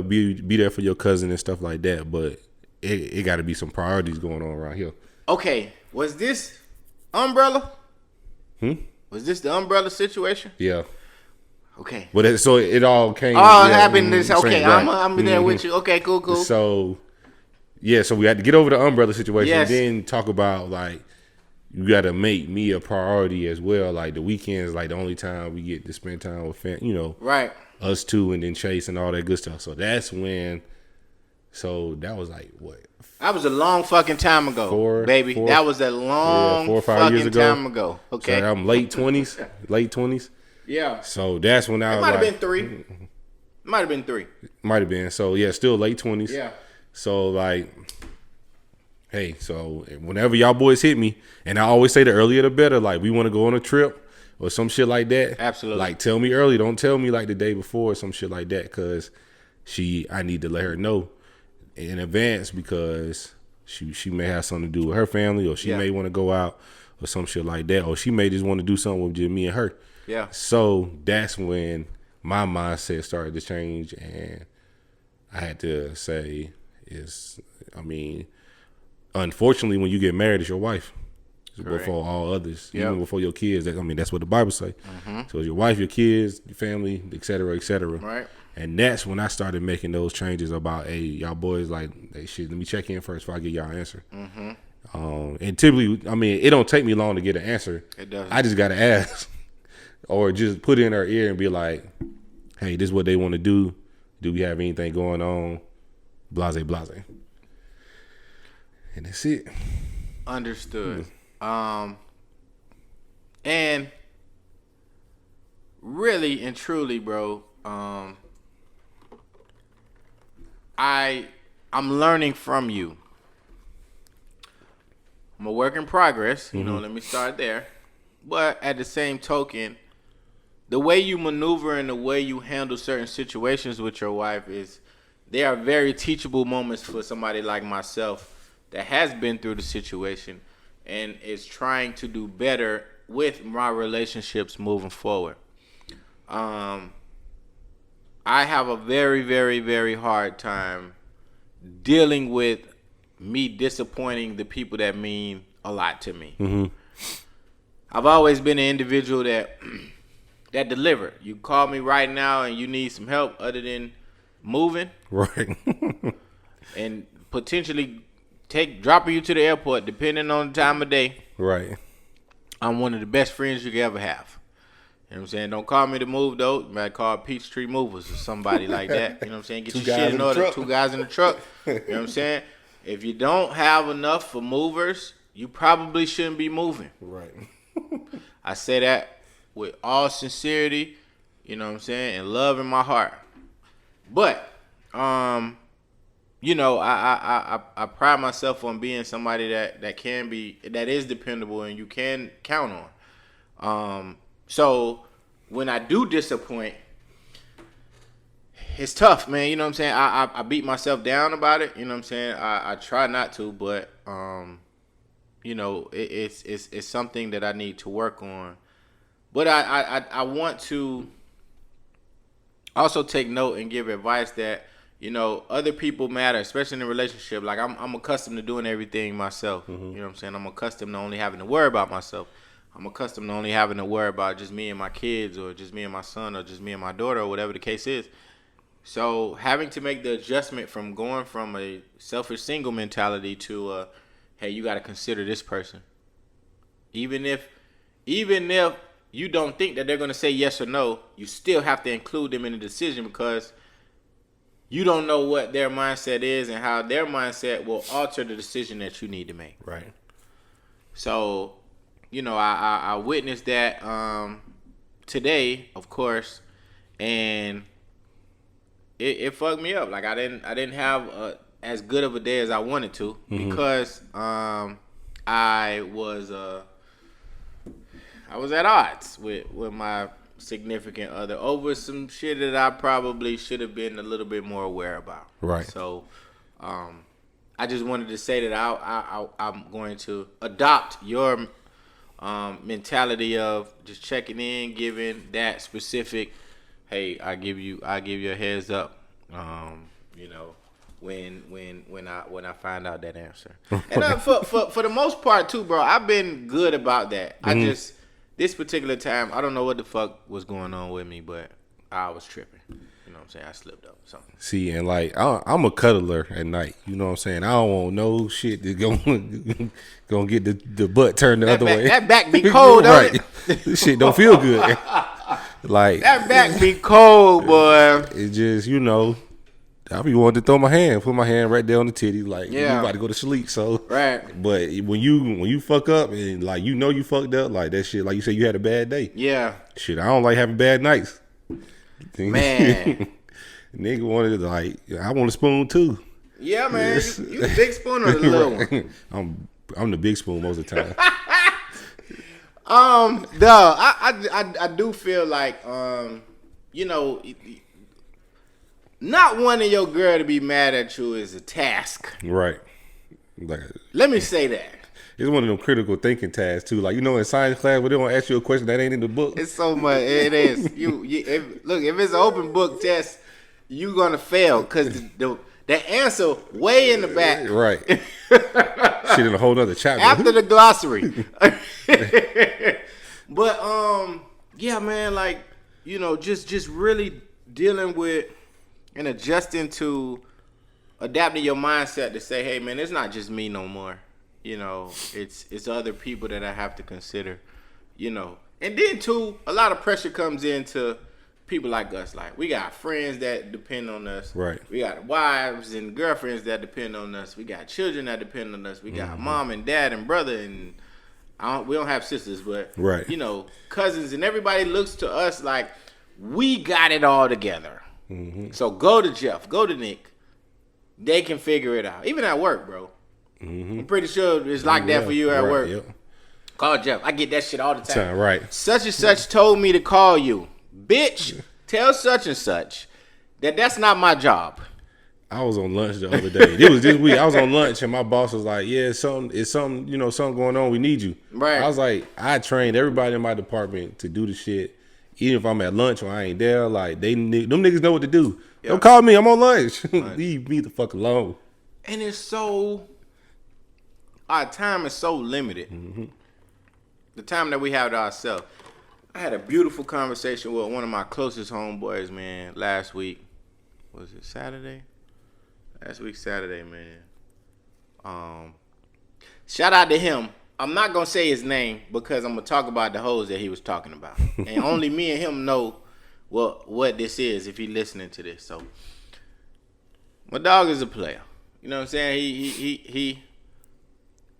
be there for your cousin and stuff like that, but it got to be some priorities going on around here."
Okay, was this umbrella?
Hmm?
Was this the umbrella situation?
Yeah.
Okay.
But so it all came.
Oh, it happened. Okay,
right.
I'm there with you. Okay, cool.
So, yeah, so we had to get over the umbrella situation
Yes.
and then talk about, like, you got to make me a priority as well. Like, the weekends, like, the only time we get to spend time with,
Right.
us two and then Chase and all that good stuff. So that's when, that was like, what?
That was a long fucking time ago, baby. That was a long
4 or 5
fucking
years ago.
time ago. Okay.
So I'm late 20s.
Yeah.
So that's when I was
Might have
like,
been 3. Might have been 3.
Might have been. So yeah, still late 20s.
Yeah.
So like, hey, so whenever y'all boys hit me, and I always say the earlier the better. Like, we want to go on a trip or some shit like that.
Absolutely.
Like, tell me early. Don't tell me like the day before or some shit like that, because I need to let her know in advance, because she may have something to do with her family, or she may want to go out or some shit like that, or she may just want to do something with just me and her.
Yeah.
So that's when my mindset started to change, and I had to say, unfortunately, when you get married, it's your wife. Correct. Before all others, even before your kids. That's what the Bible say. Mm-hmm. So it's your wife, your kids, your family, et cetera, et cetera.
Right.
And that's when I started making those changes about, hey, y'all boys, like, hey, shit, let me check in first before I get y'all an answer. Mm-hmm. And typically, it don't take me long to get an answer. It doesn't. I just got to ask. Or just put it in her ear and be like, hey, this is what they want to do. Do we have anything going on? Blase, blase. And that's it.
Understood. And really and truly, bro, I'm learning from you. I'm a work in progress, let me start there. But at the same token, the way you maneuver and the way you handle certain situations with your wife they are very teachable moments for somebody like myself that has been through the situation and is trying to do better with my relationships moving forward. I have a very, very, very hard time dealing with me disappointing the people that mean a lot to me. Mm-hmm. I've always been an individual that deliver. You call me right now and you need some help other than moving.
Right.
And potentially dropping you to the airport, depending on the time of day.
Right.
I'm one of the best friends you could ever have. You know what I'm saying? Don't call me to move, though. You might call Peachtree Movers or somebody like that. You know what I'm saying? Get your shit in order. 2 guys in the truck. You know what I'm saying? If you don't have enough for movers, you probably shouldn't be moving.
Right.
I say that with all sincerity, you know what I'm saying, and love in my heart. But, I pride myself on being somebody that is dependable and you can count on. So when I do disappoint, it's tough, man. You know what I'm saying? I beat myself down about it. You know what I'm saying? I try not to, but it's something that I need to work on. But I want to also take note and give advice that, other people matter, especially in a relationship. Like, I'm accustomed to doing everything myself. Mm-hmm. You know what I'm saying? I'm accustomed to only having to worry about myself. I'm accustomed to only having to worry about just me and my kids, or just me and my son, or just me and my daughter, or whatever the case is. So having to make the adjustment from going from a selfish single mentality to hey, you got to consider this person. Even if you don't think that they're going to say yes or no, you still have to include them in the decision, because you don't know what their mindset is and how their mindset will alter the decision that you need to make.
Right.
So, I witnessed that today, of course, and it fucked me up. Like, I didn't have as good of a day as I wanted to because I was at odds with my significant other over some shit that I probably should have been a little bit more aware about.
Right.
So, I just wanted to say that I'm going to adopt your mentality of just checking in, giving that specific. Hey, I give you a heads up. You know, when I find out that answer, and for the most part too, bro, I've been good about that. I just this particular time, I don't know what the fuck was going on with me, but I was tripping. You know what I'm saying? I slipped up. Something.
See, and like I'm a cuddler at night. You know what I'm saying? I don't want no shit that's gonna get the butt turned the other way.
That back be cold, don't it?
This shit don't feel good. Like
that back be cold, boy.
It just, you know, I be wanting to throw my hand, put my hand right there on the titty, like you about to go to sleep. So
right. But
when you fuck up and like you fucked up, like that shit, like you said you had a bad day.
Yeah.
Shit, I don't like having bad nights.
Man.
Nigga wanted to like, I want a spoon too.
Yeah, man. Yes. You the big spoon or the little one?
I'm the big spoon most of the time.
I do feel like you know, not wanting your girl to be mad at you is a task.
Right. Like,
let me say that.
It's one of them critical thinking tasks too. Like, you know, in science class where they don't ask you a question that ain't in the book.
It's so much. It is. If it's an open book test, you gonna fail because the answer way in the back.
Right. Shit in a whole other chapter.
After the glossary. But yeah, man, like, you know, just really dealing with and adjusting to adapting your mindset to say, hey man, it's not just me no more. You know, it's other people that I have to consider, you know. And then too, a lot of pressure comes into people like us. Like, we got friends that depend on us.
Right.
We got wives and girlfriends that depend on us. We got children that depend on us. We got mom and dad and brother, and we don't have sisters, but
right.
You know, cousins, and everybody looks to us like we got it all together. Mm-hmm. So go to Jeff, go to Nick. They can figure it out. Even at work, bro. Mm-hmm. I'm pretty sure it's like that for you at work. Yep. Call Jeff. I get that shit all the time.
Right.
Such and such told me to call you. Bitch, tell such and such that that's not my job.
I was on lunch the other day. It was this week. I was on lunch and my boss was like, "Yeah, it's something, you know, something going on. We need you."
Right.
I was like, I trained everybody in my department to do the shit. Even if I'm at lunch or I ain't there, like them niggas know what to do. Yep. Don't call me. I'm on lunch. Right. Leave me the fuck alone.
And it's so, our time is so limited. Mm-hmm. The time that we have to ourselves. I had a beautiful conversation with one of my closest homeboys, man, last week. Was it Saturday? Last week, Saturday, man. Shout out to him. I'm not going to say his name because I'm going to talk about the hoes that he was talking about. And only me and him know what this is if he listening to this. So, my dog is a player. You know what I'm saying? He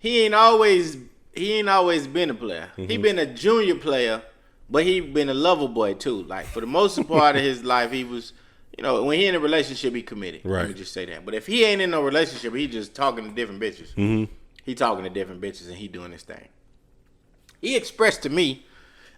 ain't always been a player. Mm-hmm. He been a junior player, but he been a lover boy too. Like, for the most part of his life, he was, you know, when he in a relationship, he committed.
Right.
Let me just say that. But if he ain't in no relationship, he just talking to different bitches.
Mm-hmm.
He talking to different bitches and he doing his thing. He expressed to me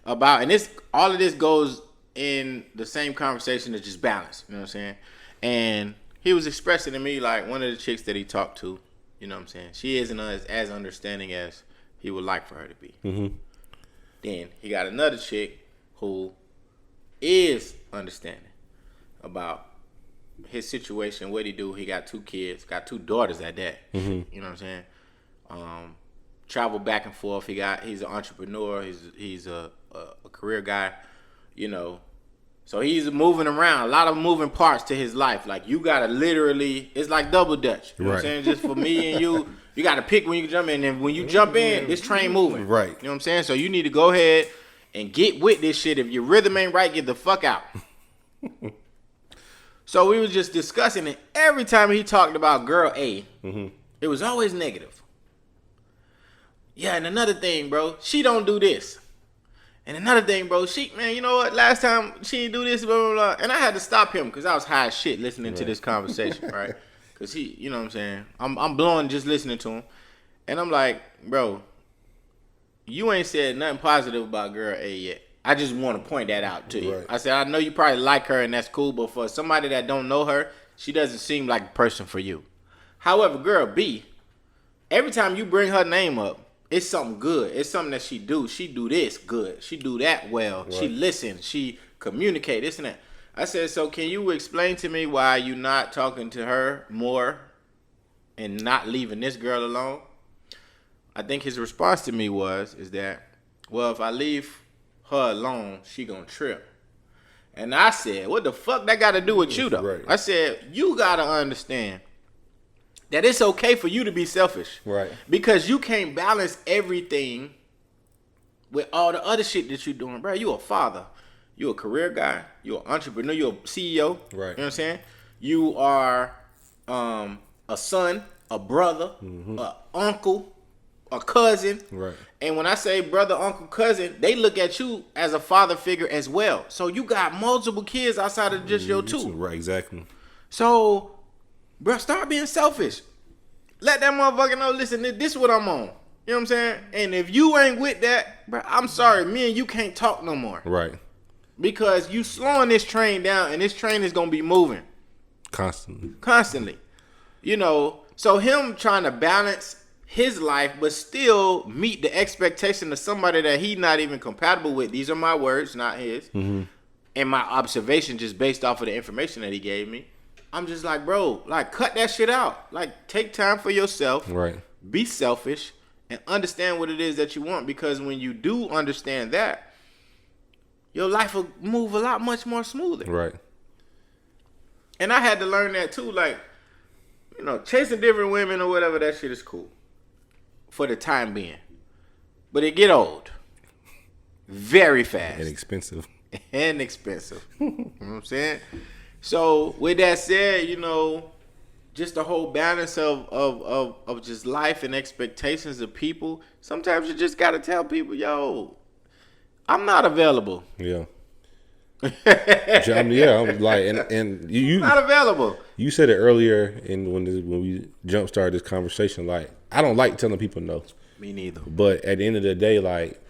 about, and all of this goes in the same conversation that's just balanced. You know what I'm saying? And he was expressing to me like one of the chicks that he talked to, you know what I'm saying? She isn't as understanding as he would like for her to be. Mm-hmm. Then he got another chick who is understanding about his situation, what he do. He got 2 kids, got 2 daughters at that. Mm-hmm. You know what I'm saying? Travel back and forth. He's an entrepreneur. He's a career guy, you know. So he's moving around. A lot of moving parts to his life. Like, you gotta literally, it's like double dutch. You know what I'm saying? Just for me and you gotta pick when you jump in. And when you jump in, this train moving.
Right.
You know what I'm saying? So you need to go ahead and get with this shit. If your rhythm ain't right, get the fuck out. So we was just discussing it. Every time he talked about girl A, it was always negative. Yeah, and another thing, bro, she don't do this. And another thing, bro, man, you know what? Last time she didn't do this, blah, blah, blah. And I had to stop him because I was high as shit listening to this conversation, right? Cause he, you know what I'm saying. I'm blowing just listening to him, and I'm like, bro, you ain't said nothing positive about girl A yet. I just want to point that out to you.
Right.
I said, I know you probably like her and that's cool, but for somebody that don't know her, she doesn't seem like a person for you. However, girl B, every time you bring her name up, it's something good. It's something that she do. She do this good. She do that well. Right. She listen. She communicate, this and that. I said, so can you explain to me why you not talking to her more and not leaving this girl alone? I think his response to me is that, well, if I leave her alone, she gonna trip. And I said, what the fuck that got to do with you, though? Right. I said, you got to understand that it's okay for you to be selfish.
Right.
Because you can't balance everything with all the other shit that you're doing. Bro, you a father. You a career guy. You an entrepreneur. You a CEO.
Right.
You know what I'm saying? You are a son, a brother, a uncle, a cousin.
Right.
And when I say brother, uncle, cousin, they look at you as a father figure as well. So you got multiple kids outside of just your two.
Right, exactly.
So, bro, start being selfish. Let that motherfucker know, listen, this is what I'm on. You know what I'm saying? And if you ain't with that, bro, I'm sorry, me and you can't talk no more.
Right.
Because you slowing this train down, and this train is going to be moving. Constantly. You know, so him trying to balance his life, but still meet the expectation of somebody that he not even compatible with. These are my words, not his. Mm-hmm. And my observation just based off of the information that he gave me. I'm just like, bro, like, cut that shit out. Like, take time for yourself.
Right.
Be selfish and understand what it is that you want. Because when you do understand that, your life will move a lot much more smoothly.
Right.
And I had to learn that too. Like, you know, chasing different women or whatever, that shit is cool. For the time being. But it get old. Very fast.
And expensive.
You know what I'm saying? So with that said, you know, just the whole balance of just life and expectations of people. Sometimes you just gotta tell people, yo, I'm not available.
Yeah. I'm like, and you
not available.
You said it earlier, when we jump started this conversation. Like, I don't like telling people no.
Me neither.
But at the end of the day, like,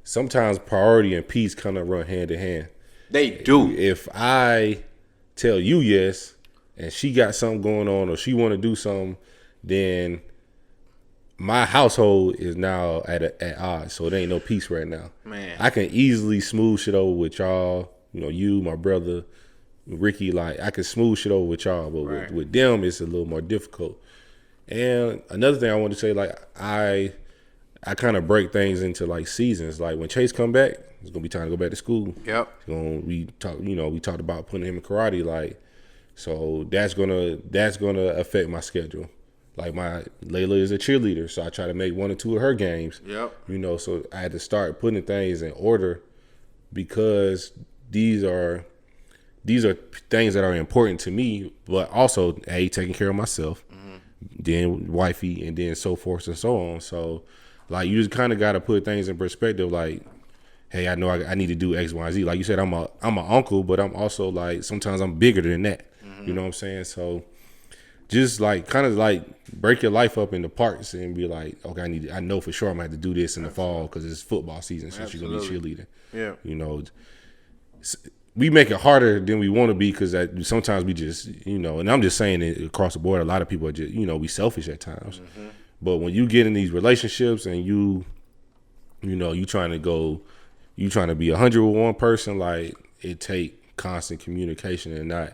sometimes priority and peace kind of run hand in hand.
They do.
If I tell you yes, and she got something going on, or she want to do something, then my household is now at odds, so there ain't no peace right now.
Man,
I can easily smooth shit over with y'all. You know, you, my brother, Ricky. Like, I can smooth shit over with y'all, but
right.
with them, it's a little more difficult. And another thing I want to say, like, I kind of break things into like seasons. Like, when Chase come back, it's gonna be time to go back to school.
Yep.
We talked about putting him in karate. Like, so that's gonna affect my schedule. Like, my Layla is a cheerleader, so I try to make one or two of her games.
Yep.
You know, so I had to start putting things in order because these are things that are important to me, but also taking care of myself, then wifey, and then so forth and so on. So, like, you just kind of got to put things in perspective. Like, hey, I know I need to do X, Y, Z. Like you said, I'm an uncle, but I'm also, like, sometimes I'm bigger than that. You know what I'm saying? So, just like kind of like break your life up into parts and be like, okay, I know for sure I'm gonna have to do this in the fall because it's football season since you're gonna be cheerleading. Yeah, you know, we make it harder than we want to be because sometimes we just, you know, and I'm just saying it across the board. A lot of people are just, you know, we selfish at times. Mm-hmm. But when you get in these relationships and you trying to be 100 with one person, like, it take constant communication and not.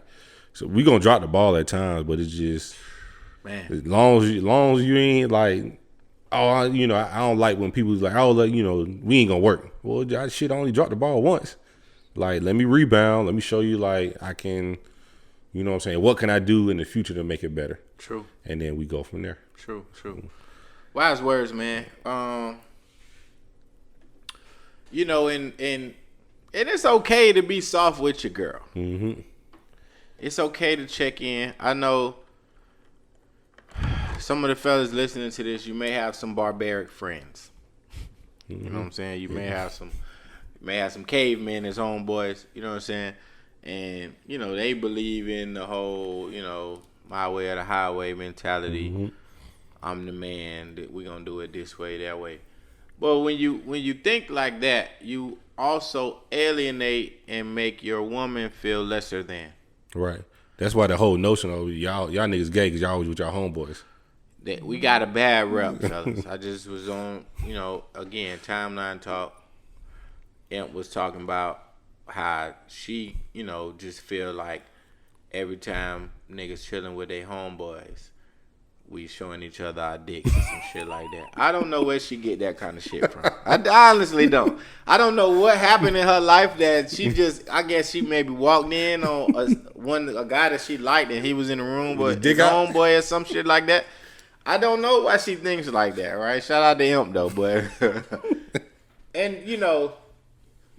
So we gonna drop the ball at times, but it's just, man, as long as you ain't like, I don't like when people's like, we ain't gonna work. Well, I only dropped the ball once. Like, let me rebound. Let me show you, like, I can, you know what I'm saying? What can I do in the future to make it better?
True.
And then we go from there.
True. Wise words, man. You know, and it's okay to be soft with your girl. Mm-hmm. It's okay to check in. I know some of the fellas listening to this, you may have some barbaric friends. Mm-hmm. You know what I'm saying? You may have some cavemen as homeboys. You know what I'm saying? And, you know, they believe in the whole, you know, my way or the highway mentality. Mm-hmm. I'm the man. We're gonna do it this way, that way. But when you think like that, you also alienate and make your woman feel lesser than.
Right. That's why the whole notion of y'all niggas gay because y'all always with y'all homeboys.
That we got a bad rep, fellas. I just was on, again, timeline talk. Imp was talking about how she, just feel like every time niggas chilling with their homeboys, we showing each other our dicks and some shit like that. I don't know where she get that kind of shit from. I honestly don't. I don't know what happened in her life that she just, I guess she maybe walked in on a guy that she liked and he was in the room, but his homeboy or some shit like that. I don't know why she thinks like that, right? Shout out to Imp though, but and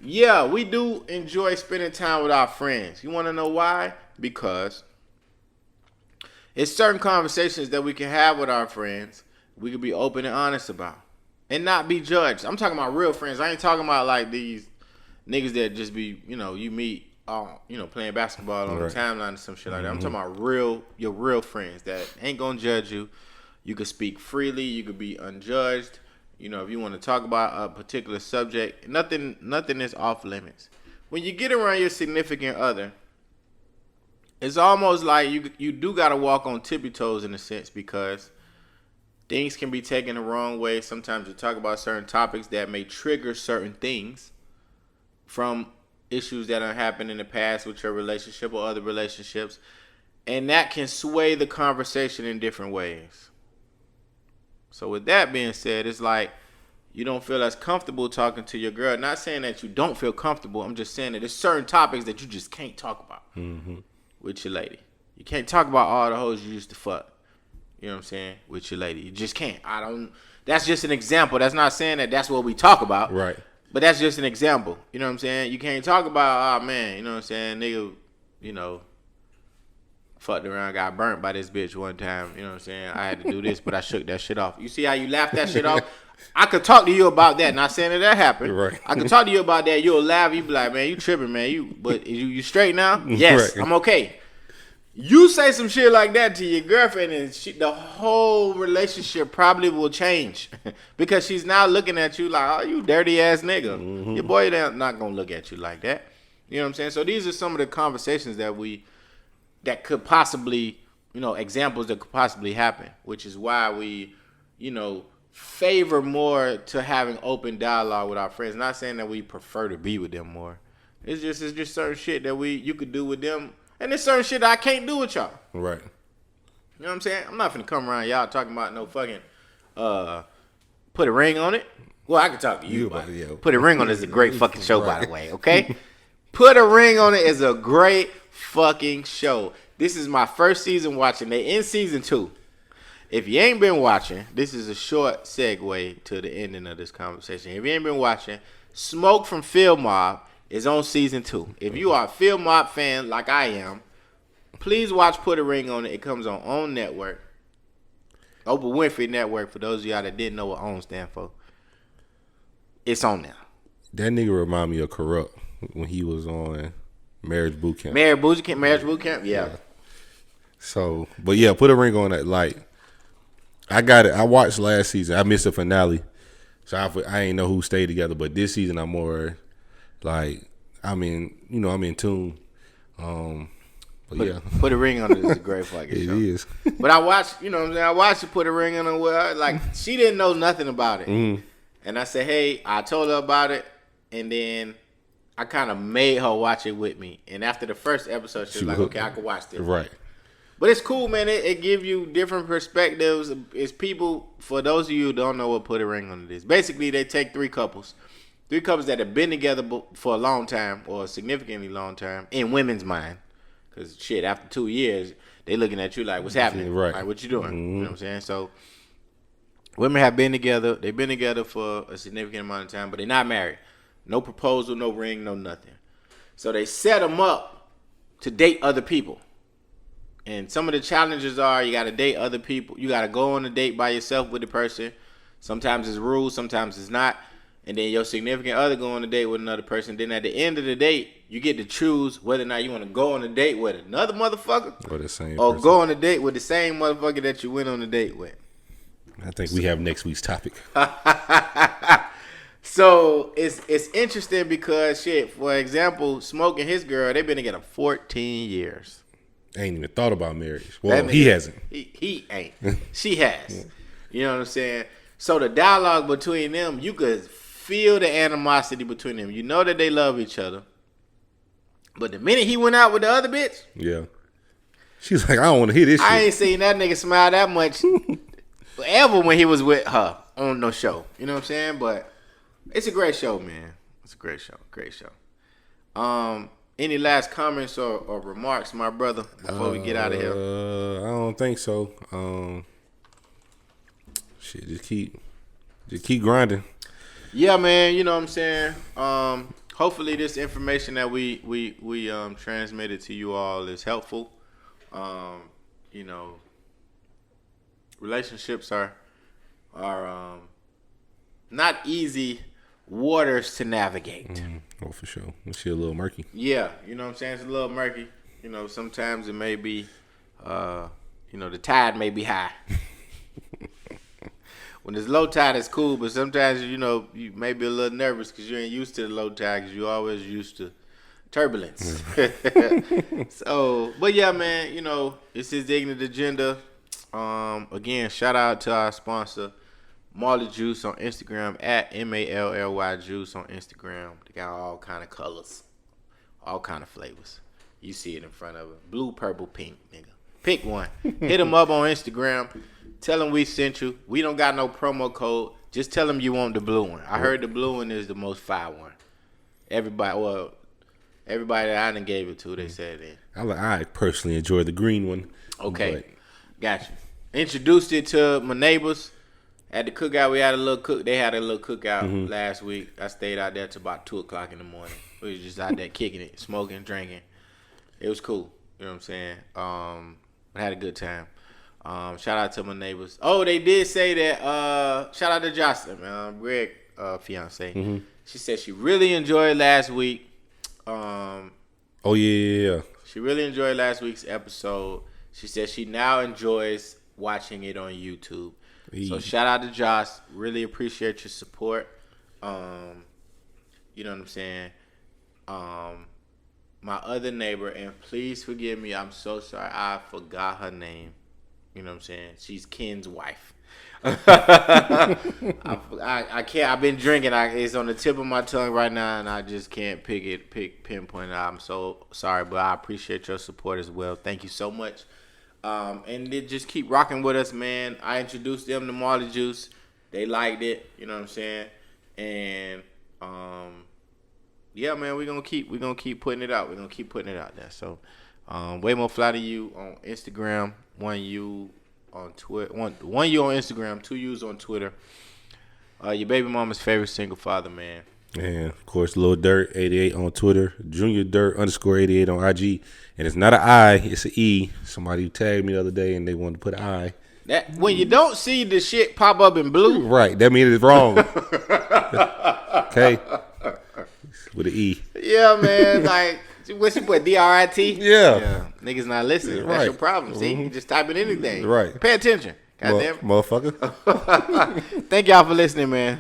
yeah, we do enjoy spending time with our friends. You want to know why? Because it's certain conversations that we can have with our friends we can be open and honest about and not be judged. I'm talking about real friends. I ain't talking about like these niggas that just be, you meet, playing basketball on the timeline or some shit like that. I'm talking about your real friends that ain't gonna judge you. You can speak freely. You could be unjudged. If you want to talk about a particular subject, nothing is off limits. When you get around your significant other, it's almost like you do got to walk on tippy toes in a sense because things can be taken the wrong way. Sometimes you talk about certain topics that may trigger certain things from issues that have happened in the past with your relationship or other relationships, and that can sway the conversation in different ways. So with that being said, it's like you don't feel as comfortable talking to your girl. Not saying that you don't feel comfortable. I'm just saying that there's certain topics that you just can't talk about with your lady. You can't talk about all the hoes you used to fuck. You know what I'm saying? With your lady. You just can't. That's just an example. That's not saying that that's what we talk about.
Right.
But that's just an example. You know what I'm saying? You can't talk about, oh man, you know what I'm saying? Nigga, fucked around, got burnt by this bitch one time. You know what I'm saying? I had to do this, but I shook that shit off. You see how you laugh that shit off? I could talk to you about that. Not saying that happened.
Right.
I could talk to you about that. You'll laugh. You be like, man, you tripping, man. But you straight now? Yes, right. I'm okay. You say some shit like that to your girlfriend, and the whole relationship probably will change because she's now looking at you like, oh, you dirty ass nigga. Mm-hmm. Your boy not gonna look at you like that. You know what I'm saying? So these are some of the conversations that could possibly, examples that could possibly happen, which is why we, favor more to having open dialogue with our friends. Not saying that we prefer to be with them more. It's just certain shit that you could do with them, and there's certain shit that I can't do with y'all.
Right.
You know what I'm saying? I'm not finna come around y'all talking about no fucking put a ring on it. Well, I can talk to you about it. Yeah. Put a ring on it is a great fucking show, by the way, okay? Put a ring on it is a great fucking show. This is my first season watching. They in season 2. If you ain't been watching, this is a short segue to the ending of this conversation. If you ain't been watching, Smoke from Field Mob is on season 2. If you are a Field Mob fan like I am, please watch Put a Ring on It. It comes on OWN Network. Oprah Winfrey Network, for those of y'all that didn't know what OWN stand for. It's on there.
That nigga remind me of Corrupt when he was on Marriage Boot Camp.
Marriage Boot Camp? Yeah.
So, but yeah, Put a Ring on It. Like, I got it. I watched last season. I missed the finale. So I ain't know who stayed together. But this season, I'm more like, I'm in tune.
Put a Ring on It is a great fucking show.
It is.
But I watched, I watched it Put a Ring on It where, like, she didn't know nothing about it. Mm-hmm. And I said, hey, I told her about it. And then I kind of made her watch it with me. And after the first episode, she was like, okay, I can watch this.
Right.
But it's cool, man. It gives you different perspectives. It's people, for those of you who don't know what Put a Ring on It is. Basically, they take three couples that have been together for a long time or a significantly long time in women's mind. Because, shit, after 2 years, they looking at you like, what's happening?
Right.
Like, what you doing? Mm-hmm. You know what I'm saying? So, women have been together. They've been together for a significant amount of time, but they're not married. No proposal, no ring, no nothing. So, they set them up to date other people. And some of the challenges are you got to date other people. You got to go on a date by yourself with the person. Sometimes it's rules, sometimes it's not. and then your significant other go on a date with another person. Then at the end of the date, you get to choose whether or not you want to go on a date with another motherfucker
or the same
or
person.
go on a date with the same motherfucker that you went on a date with.
I think we have next week's topic.
So it's interesting because shit, for example, Smoke and his girl, they've been together 14 years.
I ain't even thought about marriage. Well, he hasn't.
He ain't. She has. You know what I'm saying? So the dialogue between them, you could feel the animosity between them. You know that they love each other. But the minute he went out with the other bitch,
yeah, she's like, I don't want to hear this shit.
I ain't seen that nigga smile that much ever when he was with her on no show. You know what I'm saying? But it's a great show, man. It's a great show. Great show. Any last comments or remarks, my brother, before we get out of here?
I don't think so. Shit, just keep grinding.
Yeah, man. You know what I'm saying. Hopefully, this information that we transmitted to you all is helpful. You know, relationships are not easy waters to navigate.
Oh, for sure. This shit a little murky.
Yeah, you know what I'm saying? It's a little murky. You know, sometimes it may be, the tide may be high. When it's low tide, it's cool, but sometimes, you may be a little nervous because you ain't used to the low tide because you always used to turbulence. So, but yeah, man, this is the Ignant Agenda. Again, shout out to our sponsor, Marley Juice on Instagram, at MALLY Juice on Instagram. They got all kind of colors, all kind of flavors. You see it in front of it. Blue, purple, pink, nigga. Pick one. Hit them up on Instagram. Tell them we sent you. We don't got no promo code. Just tell them you want the blue one. I heard the blue one is the most fire one. Everybody that I done gave it to, they said it.
I personally enjoy the green one.
Okay, got you. Introduced it to my neighbors. At the cookout, they had a little cookout last week. I stayed out there till about 2 o'clock in the morning. We was just out there kicking it, smoking, drinking. It was cool. You know what I'm saying? I had a good time. Shout out to my neighbors. Oh, they did say that. Shout out to Jocelyn, man, Greg, fiance. She said she really enjoyed last week.
Oh yeah.
She really enjoyed last week's episode. She said she now enjoys watching it on YouTube. So shout out to Josh. Really appreciate your support. You know what I'm saying? My other neighbor, and please forgive me, I'm so sorry, I forgot her name. You know what I'm saying? She's Ken's wife. I can't. I've been drinking. It's on the tip of my tongue right now, and I just can't pinpoint it. I'm so sorry, but I appreciate your support as well. Thank you so much. And they just keep rocking with us, man. I introduced them to Marley Juice. They liked it. You know what I'm saying? And yeah, man, we're gonna keep putting it out. We're gonna keep putting it out there. So, way more fly to you on Instagram. One you on Twitter. One you on Instagram. 2 U's on Twitter. Your baby mama's favorite single father, man.
And of course, Lil Dirt 88 on Twitter, Junior Dirt _88 on IG, and it's not an I, it's an E. Somebody tagged me the other day and they wanted to put I.
That when you don't see the shit pop up in blue,
right? That means it's wrong. Okay, with an E.
Yeah, man. Like what you put DRIT?
Yeah.
Niggas not listening.
Right.
That's your problem. See, you just type in anything.
Right.
Pay attention. Goddamn.
Motherfucker.
Thank y'all for listening, man.